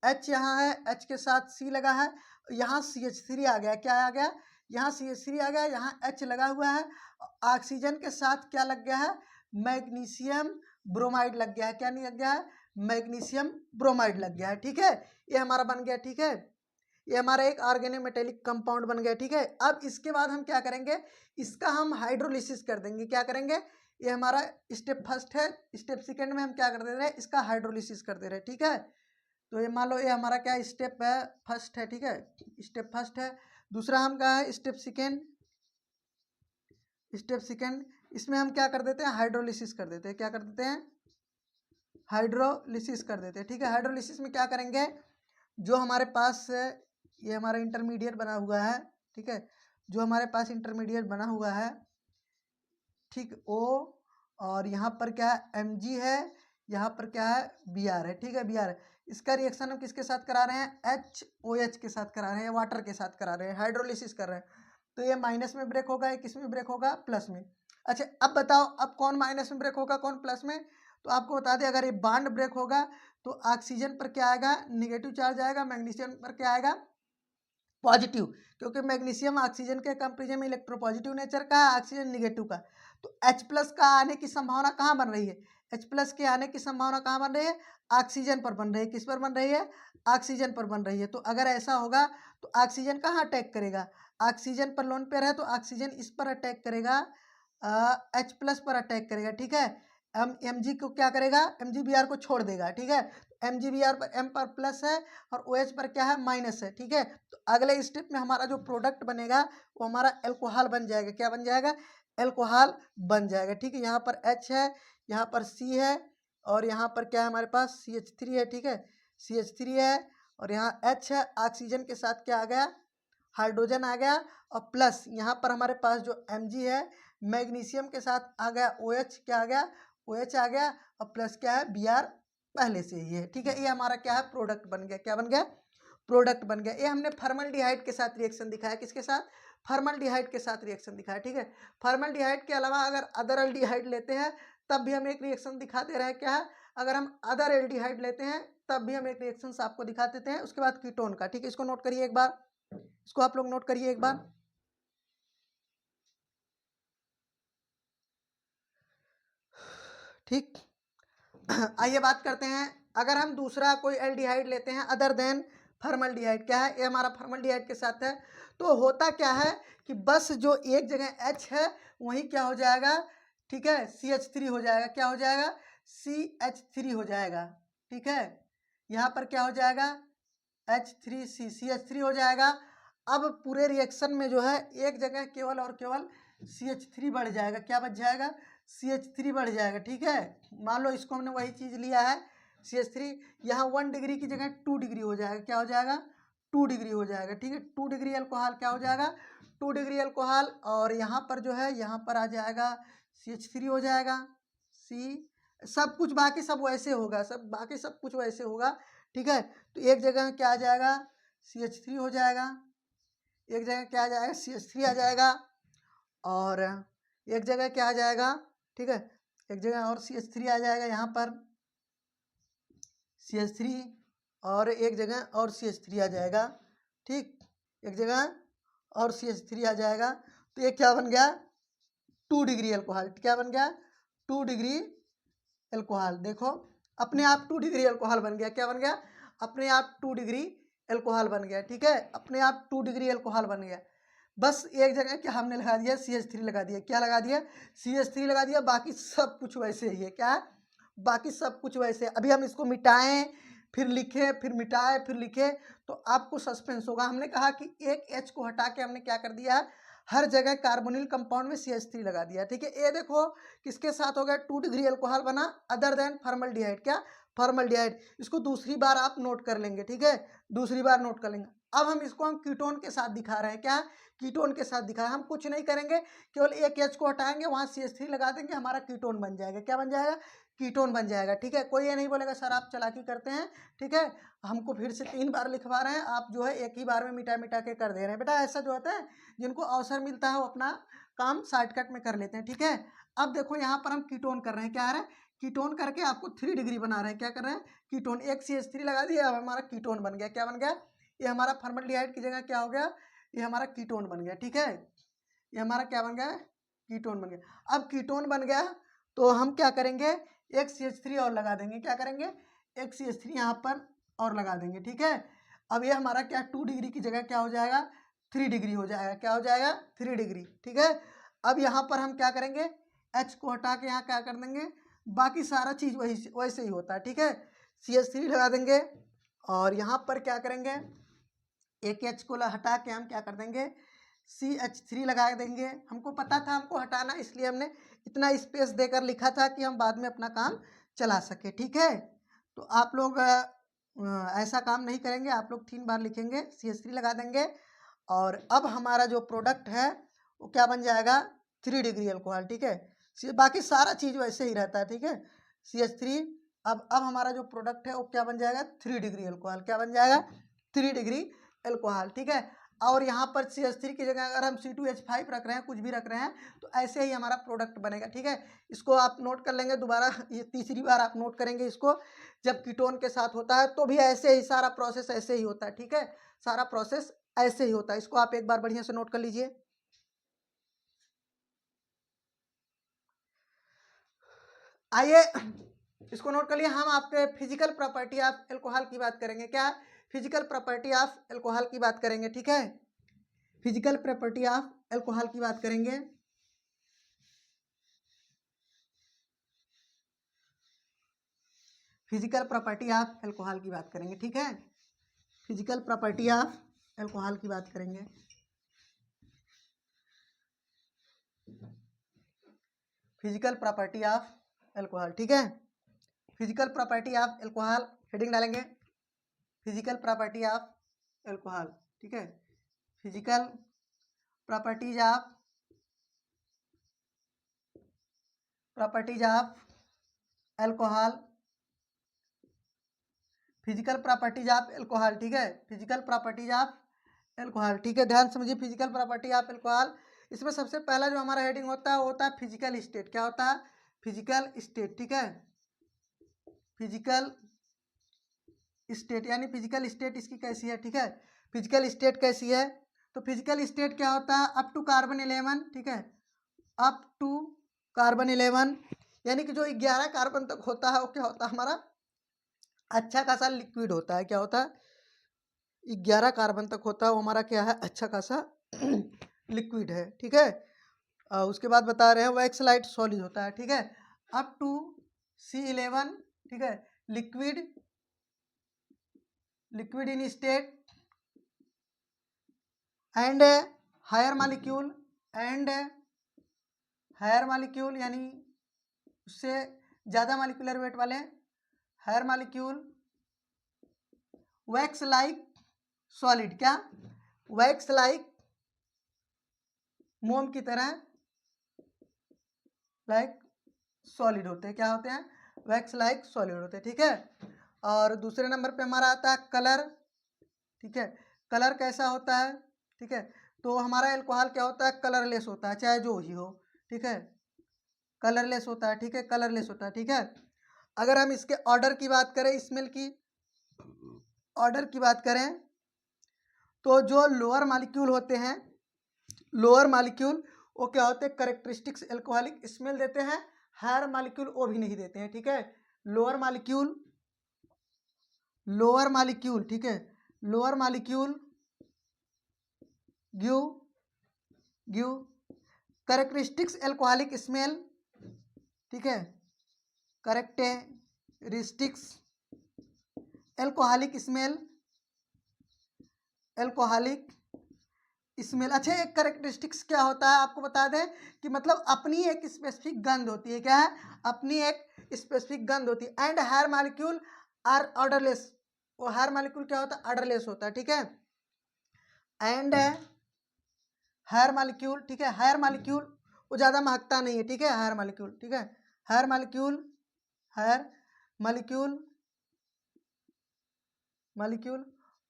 H यहाँ है, H के साथ C लगा है, यहाँ CH3 आ गया। क्या आ गया? यहाँ CH3 आ गया, यहाँ H लगा हुआ है। ऑक्सीजन के साथ क्या लग गया है? मैग्नीशियम ब्रोमाइड लग गया है। क्या नहीं लग गया है? मैग्नीशियम ब्रोमाइड लग गया है। ठीक है, ये हमारा बन गया। ठीक है, ये हमारा एक ऑर्गेनोमेटेलिक कंपाउंड बन गया। ठीक है, अब इसके बाद हम क्या करेंगे? इसका हम हाइड्रोलिसिस कर देंगे। क्या करेंगे? ये हमारा स्टेप फर्स्ट है। स्टेप सेकंड में हम क्या कर दे रहे हैं? इसका हाइड्रोलिसिस कर दे रहे हैं। ठीक है, तो ये मान लो ये हमारा क्या स्टेप है फर्स्ट है, ठीक है, स्टेप फर्स्ट है। दूसरा हम क्या है स्टेप सेकेंड, स्टेप सेकेंड इसमें हम क्या कर देते हैं हाइड्रोलिसिस कर देते हैं, क्या कर देते हैं हाइड्रोलिसिस कर देते हैं, ठीक है। हाइड्रोलिसिस में क्या करेंगे, जो हमारे पास ये हमारा इंटरमीडिएट बना हुआ है, ठीक है, जो हमारे पास इंटरमीडिएट बना हुआ है, ठीक, ओ और यहाँ पर क्या है Mg है, यहाँ पर क्या है Br है, ठीक है, Br है। इसका रिएक्शन हम किसके साथ करा रहे हैं HOH के साथ करा रहे हैं, वाटर के साथ करा रहे हैं, हाइड्रोलिसिस कर रहे हैं। तो ये माइनस में ब्रेक होगा, ये किस में ब्रेक होगा प्लस में। अच्छा अब बताओ अब कौन माइनस में ब्रेक होगा कौन प्लस में, तो आपको बता दें अगर ये बॉन्ड ब्रेक होगा तो ऑक्सीजन पर क्या आएगा निगेटिव चार्ज आएगा, मैग्नीशियम पर क्या आएगा पॉजिटिव, क्योंकि मैग्नीशियम ऑक्सीजन के कंपेरिजन में इलेक्ट्रोपॉजिटिव नेचर का है, ऑक्सीजन निगेटिव का। तो H प्लस का आने की संभावना कहाँ बन रही है, H प्लस के आने की संभावना कहाँ बन रही है ऑक्सीजन पर बन रही है, किस पर बन रही है ऑक्सीजन पर बन रही है। तो अगर ऐसा होगा तो ऑक्सीजन कहाँ अटैक करेगा, ऑक्सीजन पर लोन पेयर है तो ऑक्सीजन इस पर अटैक करेगा, H प्लस पर अटैक करेगा, ठीक है। Mg को क्या करेगा Mg Br को छोड़ देगा, ठीक है। Mg Br पर M पर प्लस है और OH पर क्या है माइनस है, ठीक है। तो अगले स्टेप में हमारा जो प्रोडक्ट बनेगा वो हमारा एल्कोहल बन जाएगा, क्या बन जाएगा एल्कोहल बन जाएगा, ठीक है। यहाँ पर H है, यहाँ पर C है और यहाँ पर क्या है हमारे पास CH3 है, ठीक है, CH3 है और यहाँ H है, ऑक्सीजन के साथ क्या आ गया हाइड्रोजन आ गया और प्लस यहाँ पर हमारे पास जो Mg है मैग्नीशियम के साथ आ गया OH, क्या आ गया OH आ गया और प्लस क्या है Br पहले से ही है, ठीक है। ये हमारा क्या है प्रोडक्ट बन गया, क्या बन गया प्रोडक्ट बन गया। ये हमने फॉर्मल्डिहाइड के साथ रिएक्शन दिखाया, किसके साथ फॉर्मल्डिहाइड के साथ रिएक्शन दिखाया, ठीक है। फॉर्मल्डिहाइड के अलावा अगर अदर एल्डिहाइड लेते हैं तब भी हम एक रिएक्शन दिखा दे रहे हैं, क्या है अगर हम अदर एल्डिहाइड लेते हैं तब भी हम एक रिएक्शन आपको दिखा देते हैं। उसके बाद कीटोन का, ठीक है, इसको नोट करिए एक बार, इसको आप लोग नोट करिए एक बार, ठीक। आइए बात करते हैं अगर हम दूसरा कोई एल्डिहाइड लेते हैं अदर देन फॉर्मल्डिहाइड, क्या है ये हमारा फॉर्मल्डिहाइड के साथ है, तो होता क्या है कि बस जो एक जगह H है वहीं क्या हो जाएगा, ठीक है CH3 हो जाएगा, क्या हो जाएगा CH3 हो जाएगा, ठीक है। यहाँ पर क्या हो जाएगा H3C CH3 हो जाएगा। अब पूरे रिएक्शन में जो है एक जगह केवल और केवल CH3 बढ़ जाएगा, क्या बच जाएगा CH3 बढ़ जाएगा, ठीक है। मान लो इसको हमने वही चीज़ लिया है CH3, यहाँ 1 डिग्री की जगह 2 डिग्री हो जाएगा, क्या हो जाएगा 2 डिग्री हो जाएगा, ठीक है। 2 डिग्री अल्कोहल क्या हो जाएगा 2 डिग्री अल्कोहल और यहाँ पर जो है यहाँ पर आ जाएगा CH3 हो जाएगा, C सब कुछ बाकी सब वैसे होगा, सब बाकी सब कुछ वैसे होगा, ठीक है। तो एक जगह क्या आ जाएगा CH3 हो जाएगा, एक जगह क्या आ जाएगा CH3 आ जाएगा और एक जगह क्या आ जाएगा, ठीक है, एक जगह और CH3 आ जाएगा, यहाँ पर CH3 और एक जगह और CH3 आ जाएगा, ठीक, एक जगह और CH3 आ जाएगा। तो ये क्या बन गया 2 डिग्री अल्कोहल, क्या बन गया 2 डिग्री अल्कोहल, देखो अपने आप 2 डिग्री अल्कोहल बन गया, क्या बन गया अपने आप 2 डिग्री अल्कोहल बन गया, ठीक है, अपने आप 2 डिग्री अल्कोहल बन गया। बस एक जगह क्या हमने लगा दिया CH3 लगा दिया, क्या लगा दिया CH3 लगा दिया, बाकी सब कुछ वैसे ही है, क्या है बाकी सब कुछ वैसे। अभी हम इसको मिटाएं फिर लिखें फिर मिटाएं फिर लिखें तो आपको सस्पेंस होगा। हमने कहा कि एक H को हटा के हमने क्या कर दिया है हर जगह कार्बोनिल कंपाउंड में CH3 लगा दिया, ठीक है। ये देखो किसके साथ हो गया 2 डिग्री अल्कोहल बना अदर देन फॉर्मल्डिहाइड, क्या फॉर्मल्डिहाइड, इसको दूसरी बार आप नोट कर लेंगे, ठीक है, दूसरी बार नोट कर लेंगे। अब हम इसको हम कीटोन के साथ दिखा रहे हैं, क्या कीटोन के साथ दिखा, हम कुछ नहीं करेंगे केवल एक H को हटाएंगे वहाँ CH3 लगा देंगे, हमारा कीटोन बन जाएगा, क्या बन जाएगा कीटोन बन जाएगा, ठीक है। कोई ये नहीं बोलेगा सर आप चालाकी करते हैं, ठीक है, हमको फिर से 3 बार लिखवा रहे हैं, आप जो है एक ही बार में मिटा मिटा के कर दे रहे हैं। बेटा ऐसा जो होता है जिनको अवसर मिलता है वो अपना काम शॉर्टकट में कर लेते हैं, ठीक है। अब देखो यहाँ पर हम कीटोन कर रहे हैं, क्या आ रहा है कीटोन करके आपको 3 डिग्री बना रहे हैं, क्या कर रहे हैं कीटोन, एक CH3 लगा दिया अब हमारा कीटोन बन गया, क्या बन गया ये हमारा फॉर्मल्डिहाइड की जगह क्या हो गया ये हमारा कीटोन बन गया, ठीक है, ये हमारा क्या बन गया कीटोन बन गया। अब कीटोन बन गया तो हम क्या करेंगे एक CH3 और लगा देंगे, क्या करेंगे एक CH3 यहाँ पर और लगा देंगे, ठीक है। अब ये हमारा क्या 2 डिग्री की जगह क्या हो जाएगा 3 डिग्री हो जाएगा, क्या हो जाएगा 3 डिग्री, ठीक है। अब यहाँ पर हम क्या करेंगे H को हटा के यहाँ क्या कर देंगे बाकी सारा चीज़ वही वैसे ही होता है, ठीक है। CH3 लगा देंगे और यहाँ पर क्या करेंगे, एक H को हटा के हम क्या कर देंगे, CH3 लगा देंगे। हमको पता था हमको हटाना, इसलिए हमने इतना स्पेस देकर लिखा था कि हम बाद में अपना काम चला सके। ठीक है, तो आप लोग ऐसा काम नहीं करेंगे, आप लोग 3 बार लिखेंगे, CH3 लगा देंगे। और अब हमारा जो प्रोडक्ट है वो क्या बन जाएगा, 3 डिग्री अल्कोहल। ठीक है, बाकी सारा चीज़ वैसे ही रहता है। ठीक है, CH3। अब हमारा जो प्रोडक्ट है वो क्या बन जाएगा, 3 डिग्री अल्कोहल। क्या बन जाएगा, 3 डिग्री अल्कोहल। ठीक है, और यहाँ पर CH3 की जगह अगर हम C2H5 रख रहे हैं, कुछ भी रख रहे हैं, तो ऐसे ही हमारा प्रोडक्ट बनेगा। ठीक है, इसको आप नोट कर लेंगे दोबारा, ये तीसरी बार आप नोट करेंगे इसको। जब कीटोन के साथ होता है तो भी ऐसे ही सारा प्रोसेस ऐसे ही होता है। ठीक है, सारा प्रोसेस ऐसे ही होता है, इसको आप एक बार बढ़िया से नोट कर लीजिए। आइए इसको नोट कर लिए। हम आपके फिजिकल प्रॉपर्टी ऑफ अल्कोहल की बात करेंगे। क्या, फिजिकल प्रॉपर्टी ऑफ अल्कोहल की बात करेंगे। ठीक है, फिजिकल प्रॉपर्टी ऑफ अल्कोहल की बात करेंगे। फिजिकल प्रॉपर्टी ऑफ अल्कोहल की बात करेंगे। ठीक है, फिजिकल प्रॉपर्टी ऑफ अल्कोहल की बात करेंगे। Physical property of alcohol. ठीक है, physical property of alcohol, heading डालेंगे, फिजिकल प्रॉपर्टी ऑफ अल्कोहल। ठीक है, physical properties of alcohol, physical properties of alcohol. ठीक है, फिजिकल प्रॉपर्टीज ऑफ अल्कोहल। ठीक है, ध्यान समझिए, फिजिकल प्रॉपर्टी ऑफ अल्कोहल। इसमें सबसे पहला जो हमारा हेडिंग होता है वो होता है फिजिकल स्टेट। क्या होता है, फिजिकल स्टेट। ठीक है, फिजिकल स्टेट यानी फिजिकल स्टेट इसकी कैसी है। ठीक है, फिजिकल स्टेट कैसी है, तो फिजिकल स्टेट क्या होता है, अप टू कार्बन 11। ठीक है, अप टू कार्बन 11 यानी कि जो 11 कार्बन तक होता है वो क्या होता है, हमारा अच्छा खासा लिक्विड होता है। क्या होता है, 11 कार्बन तक होता है वो हमारा क्या है, अच्छा खासा लिक्विड है। ठीक है, उसके बाद बता रहे हैं वैक्स लाइट सॉलिड होता है। ठीक है, अप टू C11। ठीक है, liquid in state and higher molecule यानी उससे ज़्यादा मालिक्यूलर वेट वाले higher molecule, wax like solid. क्या, वैक्स लाइक मोम की तरह लाइक सॉलिड होते हैं। क्या होते हैं, वैक्स लाइक सॉलिड होते हैं। ठीक है, और दूसरे नंबर पे हमारा आता है कलर। ठीक है, कलर कैसा होता है, ठीक है, तो हमारा अल्कोहल क्या होता है, कलरलेस होता है, चाहे जो ही हो। ठीक है, कलरलेस होता है। ठीक है, कलरलेस होता है। ठीक है, अगर हम इसके ऑर्डर की बात करें, स्मेल की ऑर्डर की बात करें, तो जो लोअर मालिक्यूल होते हैं, लोअर मालिक्यूल वो क्या होते हैं, करेक्टरिस्टिक्स अल्कोहलिक स्मेल देते हैं। हायर मालिक्यूल वो भी नहीं देते हैं। ठीक है, लोअर मालिक्यूल, ठीक है, lower molecule give characteristics alcoholic smell. ठीक है, करेक्टरिस्टिक्स अल्कोहलिक स्मेल, अच्छा, एक करेक्टरिस्टिक्स क्या होता है आपको बता दें कि मतलब अपनी एक स्पेसिफिक गंध होती है। क्या है, अपनी एक स्पेसिफिक गंध होती है। And higher molecule are odourless, वो हायर मालिक्यूल क्या होता है, ऑर्डरलेस होता है। ठीक है, एंड हायर मालिक्यूल, ठीक है, हायर मालिक्यूल वो ज़्यादा महकता नहीं है। ठीक है, हायर मालिक्यूल, ठीक है, हायर मालिक्यूल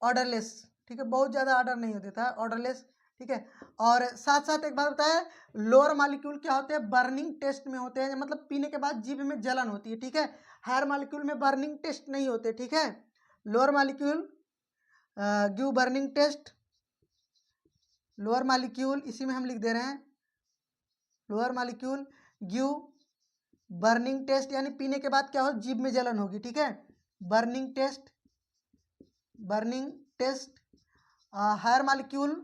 ऑर्डरलेस। ठीक है, बहुत ज़्यादा ऑर्डर नहीं देता है, ऑर्डरलेस। ठीक है, और साथ साथ एक बात बताया, लोअर मालिक्यूल क्या होते हैं, बर्निंग टेस्ट में होते हैं, मतलब पीने के बाद जीभ में जलन होती है। ठीक है, हायर मालिक्यूल में बर्निंग टेस्ट नहीं होते। ठीक है, lower molecule give burning taste, lower molecule इसी में हम लिख दे रहे हैं, lower molecule give burning taste यानी पीने के बाद क्या हो, जीभ में जलन होगी। ठीक है, burning taste. Higher molecule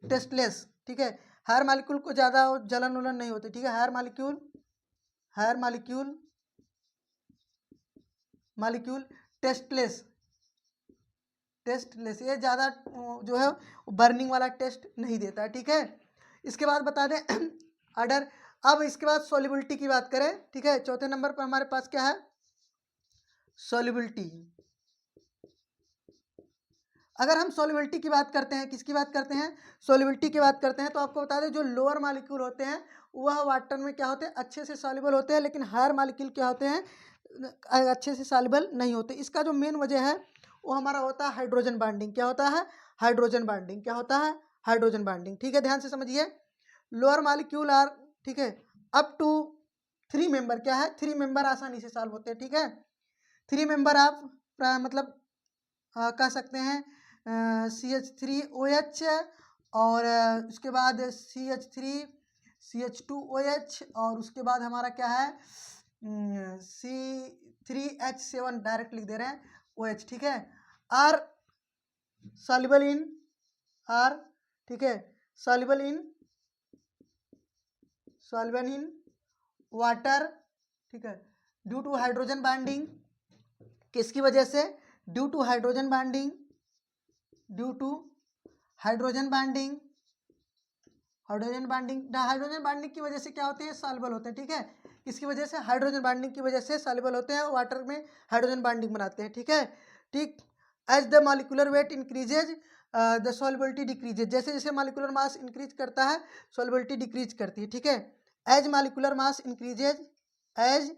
tasteless. ठीक है, हायर मालिक्यूल को ज़्यादा जलन उलन नहीं होती। ठीक है, higher molecule tasteless. Tasteless, ये ज़्यादा जो है बर्निंग वाला टेस्ट नहीं देता है, ठीक है। इसके बाद बता दें ऑर्डर। अब इसके बाद सॉल्युबिलिटी की बात करें, ठीक है। चौथे नंबर पर हमारे पास क्या है, सॉल्युबिलिटी। अगर हम सॉल्युबिलिटी की बात करते हैं, किसकी बात करते हैं, सॉल्युबिलिटी की बात करते हैं, तो आपको बता दें जो लोअर मॉलिक्यूल होते हैं वह वाटर में क्या होते हैं, अच्छे से सॉल्युबल होते हैं, लेकिन हायर मॉलिक्यूल क्या होते हैं, अच्छे से सॉल्युबल नहीं होते। इसका जो मेन वजह है वो हमारा होता है हाइड्रोजन बॉन्डिंग। क्या होता है, हाइड्रोजन बॉन्डिंग। क्या होता है, हाइड्रोजन बॉन्डिंग, ठीक है। ध्यान से समझिए, लोअर मॉलिक्यूल आर, ठीक है, अप टू 3 मेंबर, क्या है, 3 मेंबर आसानी से सॉल्व होते हैं, ठीक है। 3 मेंबर आप मतलब कह सकते हैं CH3OH, और उसके बाद CH2OH, और उसके बाद हमारा क्या है C3H7, डायरेक्ट लिख दे रहे हैं OH, ठीक है। आर सॉल्युबल इन, आर, ठीक है, सॉल्युबल इन वाटर, ठीक है, ड्यू टू हाइड्रोजन बॉन्डिंग। किसकी वजह से, due to hydrogen bonding, due to hydrogen bonding, hydrogen bonding. Hydrogen bonding की वजह से क्या होते हैं, सॉल्युबल होते हैं, ठीक है। किसकी वजह से, हाइड्रोजन बॉन्डिंग की वजह से सॉल्युबल होते हैं, वाटर में हाइड्रोजन बॉन्डिंग बनाते हैं, ठीक है। ठीक, as the molecular weight increases the solubility decreases. जैसे जैसे मॉलिक्यूलर मास इंक्रीज करता है सॉल्युबिलिटी डिक्रीज करती है, ठीक है। As molecular mass increases, as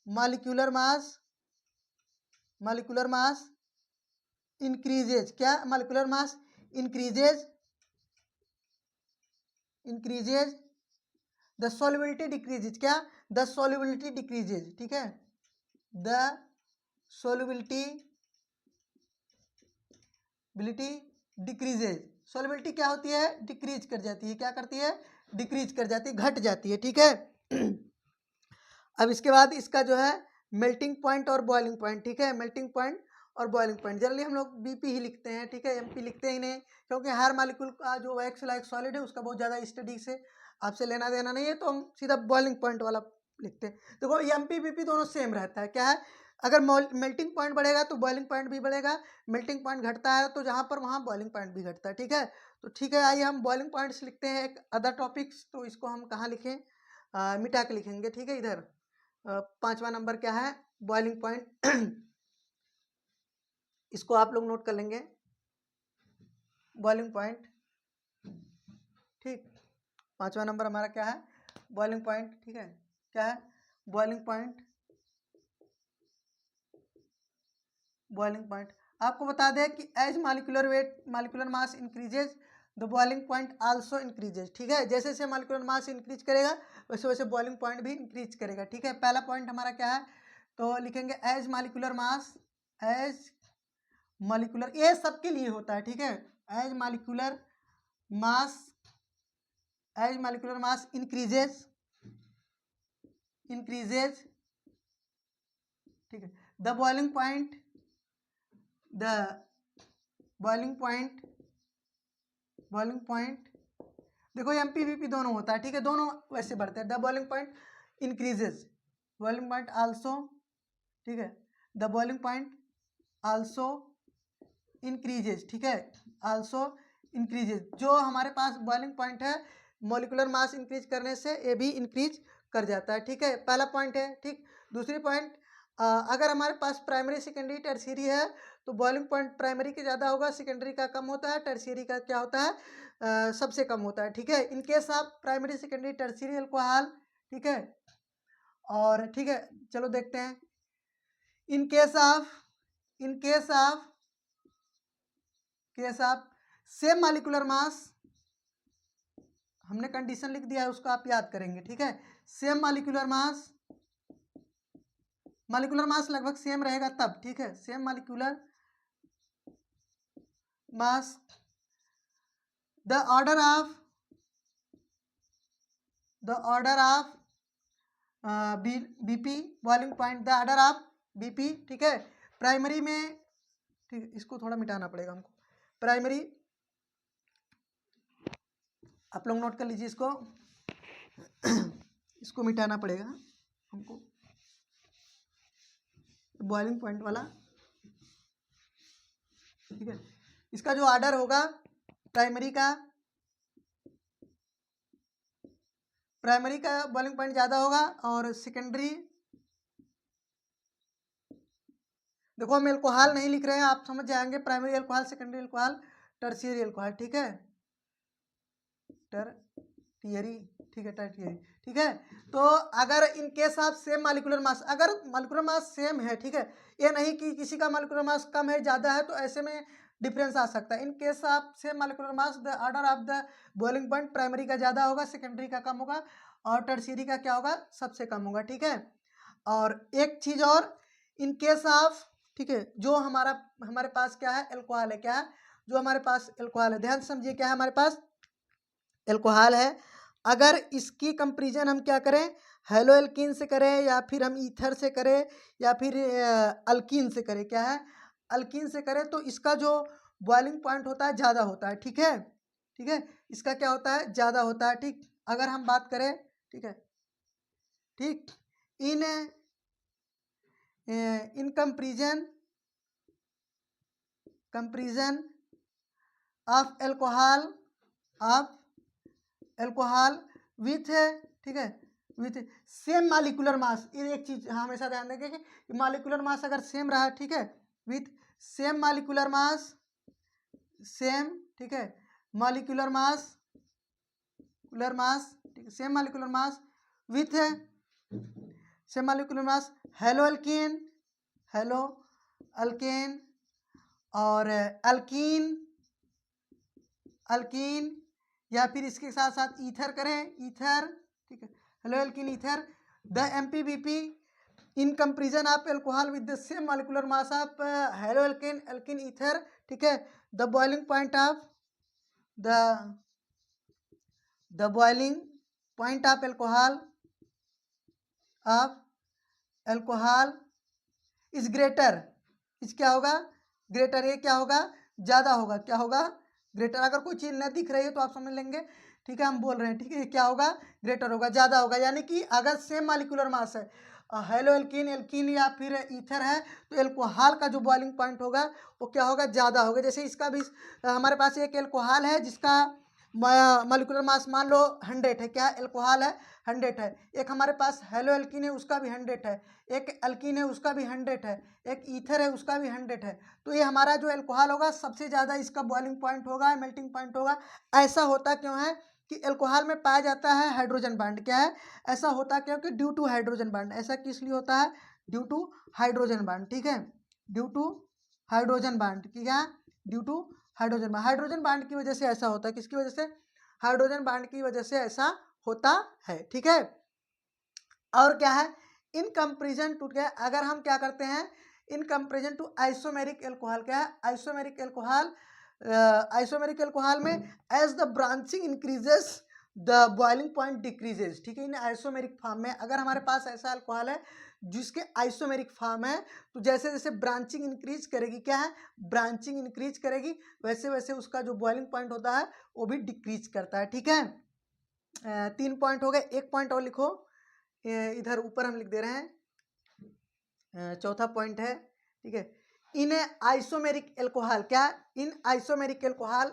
molecular mass increases, क्या, molecular mass increases the solubility decreases, क्या, द सॉल्युबिलिटी डिक्रीजेज, ठीक है, द सॉल्युबिलिटी डिक्रीजेज। सॉल्युबिलिटी क्या होती है, डिक्रीज कर जाती है, क्या करती है, डिक्रीज कर जाती है, घट जाती है, ठीक है। अब इसके बाद इसका जो है मेल्टिंग पॉइंट और बॉइलिंग पॉइंट, ठीक है, मेल्टिंग पॉइंट और बॉइलिंग पॉइंट। जनरली हम लोग बीपी ही लिखते हैं, ठीक है, एमपी लिखते ही नहीं, क्योंकि हर मॉलिक्यूल का जो वैक्स लाइक सॉलिड है उसका बहुत ज़्यादा स्टडी से आपसे लेना देना नहीं है, तो हम सीधा बॉइलिंग पॉइंट वाला लिखते हैं। देखो एमपी बीपी दोनों सेम रहता है, क्या है, अगर मेल्टिंग पॉइंट बढ़ेगा तो बॉइलिंग पॉइंट भी बढ़ेगा, मेल्टिंग पॉइंट घटता है तो जहाँ पर वहाँ बॉइलिंग पॉइंट भी घटता है, ठीक है। तो ठीक है, आइए हम बॉइलिंग पॉइंट्स लिखते हैं। एक अदर टॉपिक्स, तो इसको हम कहाँ लिखें, मिटा के लिखेंगे, ठीक है। इधर 5वां नंबर क्या है, बॉइलिंग पॉइंट। इसको आप लोग नोट कर लेंगे, बॉइलिंग पॉइंट, ठीक। 5वां नंबर हमारा क्या है, बॉइलिंग पॉइंट, ठीक है, क्या है, बॉइलिंग पॉइंट। आपको बता दें कि as molecular mass increases the boiling point also increases, ठीक है। जैसे जैसे मॉलिक्यूलर मास इंक्रीज करेगा वैसे वैसे बॉइलिंग पॉइंट भी इंक्रीज करेगा, ठीक है। पहला पॉइंट हमारा क्या है, तो लिखेंगे एज मॉलिक्यूलर मास, ये सबके लिए होता है, ठीक है। एज मॉलिक्यूलर मास इंक्रीजेज, ठीक है, द बॉइलिंग पॉइंट, देखो एमपीवीपी दोनों होता है, ठीक है, दोनों वैसे बढ़ते हैं। The boiling point increases, boiling point also, ठीक है, the boiling point also increases, ठीक है, आल्सो इंक्रीजेज। जो हमारे पास बॉइलिंग पॉइंट है मॉलिक्यूलर मास इंक्रीज करने से ये भी इंक्रीज कर जाता है, ठीक है, पहला पॉइंट है, ठीक। दूसरी पॉइंट, अगर हमारे पास प्राइमरी सेकेंडरी टर्शियरी है तो बॉइलिंग पॉइंट प्राइमरी के ज़्यादा होगा, सेकेंडरी का कम होता है, टर्शियरी का क्या होता है, सबसे कम होता है, ठीक है। In case of primary secondary tertiary alcohol, ठीक है, और ठीक है, चलो देखते हैं। In case of same molecular मास, हमने कंडीशन लिख दिया है उसको आप याद करेंगे, ठीक है। सेम मॉलिक्यूलर मास लगभग सेम रहेगा तब, ठीक है, same molecular mass, the order of BP, boiling point, the order of BP, ठीक है। प्राइमरी में, ठीक है, इसको थोड़ा मिटाना पड़ेगा हमको, प्राइमरी, आप लोग नोट कर लीजिए इसको, इसको मिटाना पड़ेगा हमको, बॉइलिंग पॉइंट वाला, ठीक है। इसका जो ऑर्डर होगा प्राइमरी का बॉइलिंग पॉइंट ज़्यादा होगा और सेकेंडरी, देखो हम एल्कोहल नहीं लिख रहे हैं, आप समझ जाएंगे, primary alcohol, secondary alcohol, tertiary alcohol, ठीक है, टर्शियरी, ठीक है, टर्शियरी, ठीक है। तो अगर in case of same molecular मास, अगर मॉलिक्यूलर मास सेम है, ठीक है, ये नहीं कि किसी का मॉलिक्यूलर मास कम है ज़्यादा है, तो ऐसे में डिफरेंस आ सकता है। In case of same molecular mass the order of the boiling point primary का ज़्यादा होगा, सेकेंडरी का कम होगा और टर्शियरी का क्या होगा, सबसे कम होगा, ठीक है। और एक चीज़ और, इन केस ऑफ, ठीक है, जो हमारे पास क्या है, एल्कोहल है, क्या है, जो हमारे पास एल्कोहल है, ध्यान से समझिए, क्या है हमारे पास एल्कोहल है। अगर इसकी कंपेरिजन हम क्या करें, हेलो एल्कीन से करें या फिर हम ईथर से करें या फिर अल्कीन से करें, क्या है, अल्कीन से करें, तो इसका जो बॉइलिंग पॉइंट होता है ज़्यादा होता है, ठीक है, ठीक है, इसका क्या होता है, ज़्यादा होता है, ठीक। अगर हम बात करें, ठीक है, ठीक, in in comparison of alcohol with, ठीक है, विथ सेम मॉलिक्यूलर मास, ये एक चीज हमेशा ध्यान देंगे कि मॉलिक्यूलर मास अगर सेम रहा, ठीक है, with same molecular mass, same, ठीक है, मॉलिक्यूलर मास, ठीक है, same molecular mass with same molecular mass, hello alkane और अल्कीन या फिर इसके साथ साथ ईथर करें, ईथर, ठीक है, halo alkene ether, the MPBP in comparison of alcohol with the same molecular mass of halo alkene ether, ठीक है, the boiling point of the boiling point of alcohol is greater, इस क्या होगा, ग्रेटर, ये क्या होगा, ज़्यादा होगा, क्या होगा, ग्रेटर। अगर कोई चीज़ न दिख रही है तो आप समझ लेंगे, ठीक है, हम बोल रहे हैं, ठीक है, क्या होगा, ग्रेटर होगा, ज़्यादा होगा, यानी कि अगर सेम मॉलिक्यूलर मास है, हेलो एल्कीन या फिर ईथर है, तो एल्कोहल का जो बॉइलिंग पॉइंट होगा वो क्या होगा, ज़्यादा होगा। जैसे इसका भी हमारे पास एक एल्कोहल है जिसका मॉलिक्यूलर मास मान लो 100 है, क्या एल्कोहल है, 100 है। एक हमारे पास हेलो एल्कीन है, उसका भी 100 है। एक अल्कीन है, उसका भी 100 है। एक ईथर है, उसका भी 100 है। तो ये हमारा जो एल्कोहल होगा सबसे ज़्यादा इसका बॉइलिंग पॉइंट होगा, मेल्टिंग पॉइंट होगा। ऐसा होता क्यों है कि एल्कोहल में पाया जाता है हाइड्रोजन बॉन्ड, क्या है, ऐसा होता क्योंकि ड्यू टू हाइड्रोजन बॉन्ड, ऐसा किस लिए होता है, ड्यू टू हाइड्रोजन बॉन्ड, ठीक है, ड्यू टू हाइड्रोजन बॉन्ड, क्या, ड्यू टू हाइड्रोजन बॉन्ड की वजह से ऐसा होता है, किसकी वजह से, हाइड्रोजन बॉन्ड की वजह से ऐसा होता है, ठीक है। और क्या है, इन कंपेरिजन टू, क्या, अगर हम क्या करते हैं, in comparison to isomeric alcohol, क्या है, आइसोमेरिक एल्कोहल में as the branching increases the boiling point decreases, ठीक है। इन आइसोमेरिक फॉर्म में अगर हमारे पास ऐसा अल्कोहल है जिसके आइसोमेरिक फॉर्म है, तो जैसे जैसे ब्रांचिंग इंक्रीज करेगी, क्या है, ब्रांचिंग इंक्रीज करेगी, वैसे वैसे उसका जो बॉइलिंग पॉइंट होता है वो भी डिक्रीज करता है, ठीक है। 3 पॉइंट हो गए, एक पॉइंट और लिखो, इधर ऊपर हम लिख दे रहे हैं, चौथा पॉइंट है, ठीक है, इन आइसोमेरिक एल्कोहल, क्या, in isomeric alcohol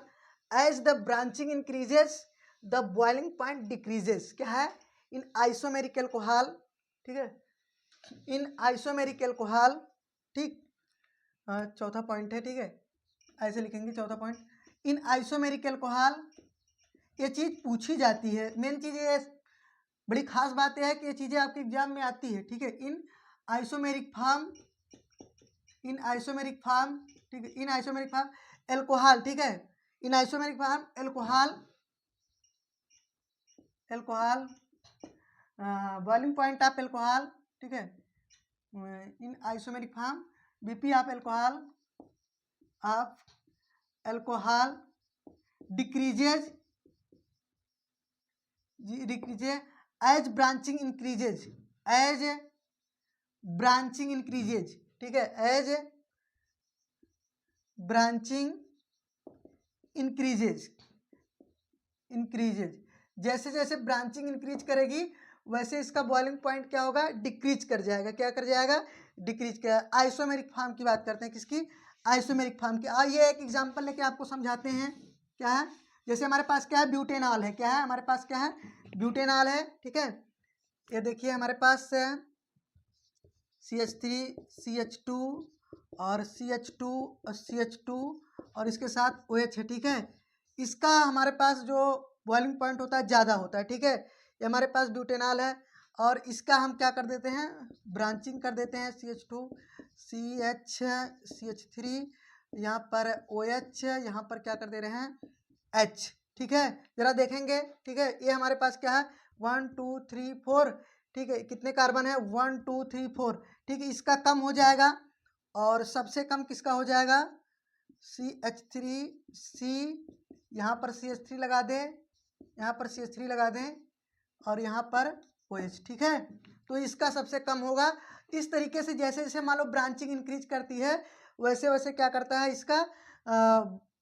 as the branching increases the boiling point decreases, क्या है, इन आइसोमेरिक एल्कोहल, ठीक है, इन आइसोमेरिक एल्कोहल, ठीक, चौथा पॉइंट है, ठीक है, ऐसे लिखेंगे चौथा पॉइंट, इन आइसोमेरिक एल्कोहल, ये चीज़ पूछी जाती है, मेन चीज़ ये, बड़ी खास बात यह है कि ये चीज़ें आपके एग्जाम में आती है, ठीक है, इन आइसोमेरिक फॉर्म, ठीक है, इन आइसोमेरिक फॉर्म एल्कोहल, ठीक है, in isomeric form alcohol boiling point of alcohol, ठीक है, in isomeric form BP of alcohol decreases as branching increases, ठीक है, एज ब्रांचिंग इंक्रीजेज, जैसे जैसे ब्रांचिंग इंक्रीज करेगी वैसे इसका बॉइलिंग पॉइंट क्या होगा, डिक्रीज कर जाएगा, क्या कर जाएगा, डिक्रीज कर। आइसोमेरिक फॉर्म की बात करते हैं, किसकी, आइसोमेरिक फॉर्म की। ये एक एग्जांपल लेके आपको समझाते हैं। क्या है, जैसे हमारे पास क्या है, ब्यूटेनॉल है। क्या है हमारे पास, क्या है, ब्यूटेनॉल है। ठीक है, ये देखिए हमारे पास CH3 CH2 और CH2 और CH2 और इसके साथ OH है। ठीक है, इसका हमारे पास जो बॉइलिंग पॉइंट होता है ज़्यादा होता है। ठीक है, ये हमारे पास ब्यूटेनॉल है और इसका हम क्या कर देते हैं, ब्रांचिंग कर देते हैं। CH2 CH3 यहाँ पर OH, यहाँ पर क्या कर दे रहे हैं, H। ठीक है, जरा देखेंगे। ठीक है, ये हमारे पास क्या है, 1 2 3 4। ठीक है, कितने कार्बन है, 1 2 3 4। ठीक है, इसका कम हो जाएगा और सबसे कम किसका हो जाएगा, CH3C। यहाँ पर CH3 लगा दें, यहाँ पर CH3 लगा दें और यहाँ पर OH। ठीक है, तो इसका सबसे कम होगा। इस तरीके से जैसे जैसे मान लो ब्रांचिंग इंक्रीज करती है वैसे वैसे क्या करता है, इसका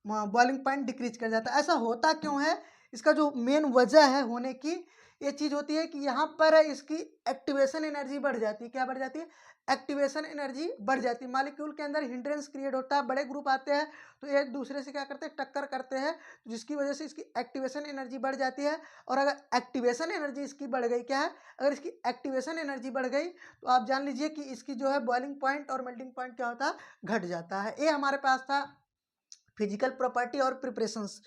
बॉइलिंग पॉइंट डिक्रीज कर जाता है। ऐसा होता क्यों है, इसका जो मेन वजह है होने की ये चीज़ होती है कि यहाँ पर इसकी एक्टिवेशन एनर्जी बढ़ जाती है। क्या बढ़ जाती है, एक्टिवेशन एनर्जी बढ़ जाती है। मॉलिक्यूल के अंदर हिंड्रेंस क्रिएट होता है, बड़े ग्रुप आते हैं तो एक दूसरे से क्या करते हैं, टक्कर करते हैं, जिसकी वजह से इसकी एक्टिवेशन एनर्जी बढ़ जाती है। और अगर एक्टिवेशन एनर्जी इसकी बढ़ गई, क्या है, अगर इसकी एक्टिवेशन एनर्जी बढ़ गई तो आप जान लीजिए कि इसकी जो है बॉइलिंग पॉइंट और मेल्टिंग पॉइंट क्या होता है, घट जाता है। ये हमारे पास था फिजिकल प्रॉपर्टी और प्रिपरेशंस।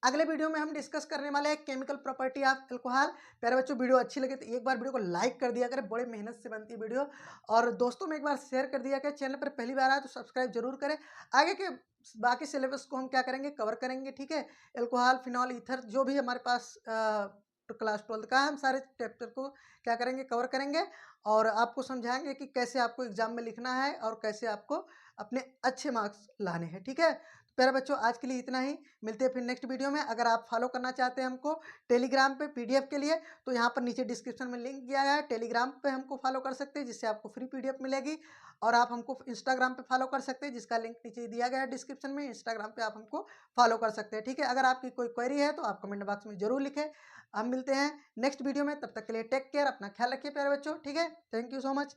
अगले वीडियो में हम डिस्कस करने वाले हैं केमिकल प्रॉपर्टी ऑफ अल्कोहल। प्यारे बच्चों, वीडियो अच्छी लगे तो एक बार वीडियो को लाइक कर दिया करें, बड़े मेहनत से बनती है वीडियो, और दोस्तों में एक बार शेयर कर दिया करें। चैनल पर पहली बार आए तो सब्सक्राइब जरूर करें। आगे के बाकी सिलेबस को हम क्या करेंगे, कवर करेंगे। ठीक है, अल्कोहल, फिनॉल, ईथर, जो भी हमारे पास क्लास 12 का हम सारे चैप्टर को क्या करेंगे, कवर करेंगे और आपको समझाएंगे कि कैसे आपको एग्जाम में लिखना है और कैसे आपको अपने अच्छे मार्क्स लाने हैं। ठीक है, तो प्यारे बच्चों, आज के लिए इतना ही। मिलते हैं फिर नेक्स्ट वीडियो में। अगर आप फॉलो करना चाहते हैं हमको टेलीग्राम पे PDF के लिए, तो यहाँ पर नीचे डिस्क्रिप्शन में लिंक दिया गया है, टेलीग्राम पे हमको फॉलो कर सकते हैं जिससे आपको फ्री PDF मिलेगी। और आप हमको इंस्टाग्राम पे फॉलो कर सकते हैं जिसका लिंक नीचे दिया गया है डिस्क्रिप्शन में। इंस्टाग्राम पे आप हमको फॉलो कर सकते हैं। ठीक है, अगर आपकी कोई क्वेरी है तो आप कमेंट बॉक्स में जरूर लिखें। हम मिलते हैं नेक्स्ट वीडियो में, तब तक के लिए टेक केयर, अपना ख्याल रखिए प्यारे बच्चों। ठीक है, थैंक यू सो मच।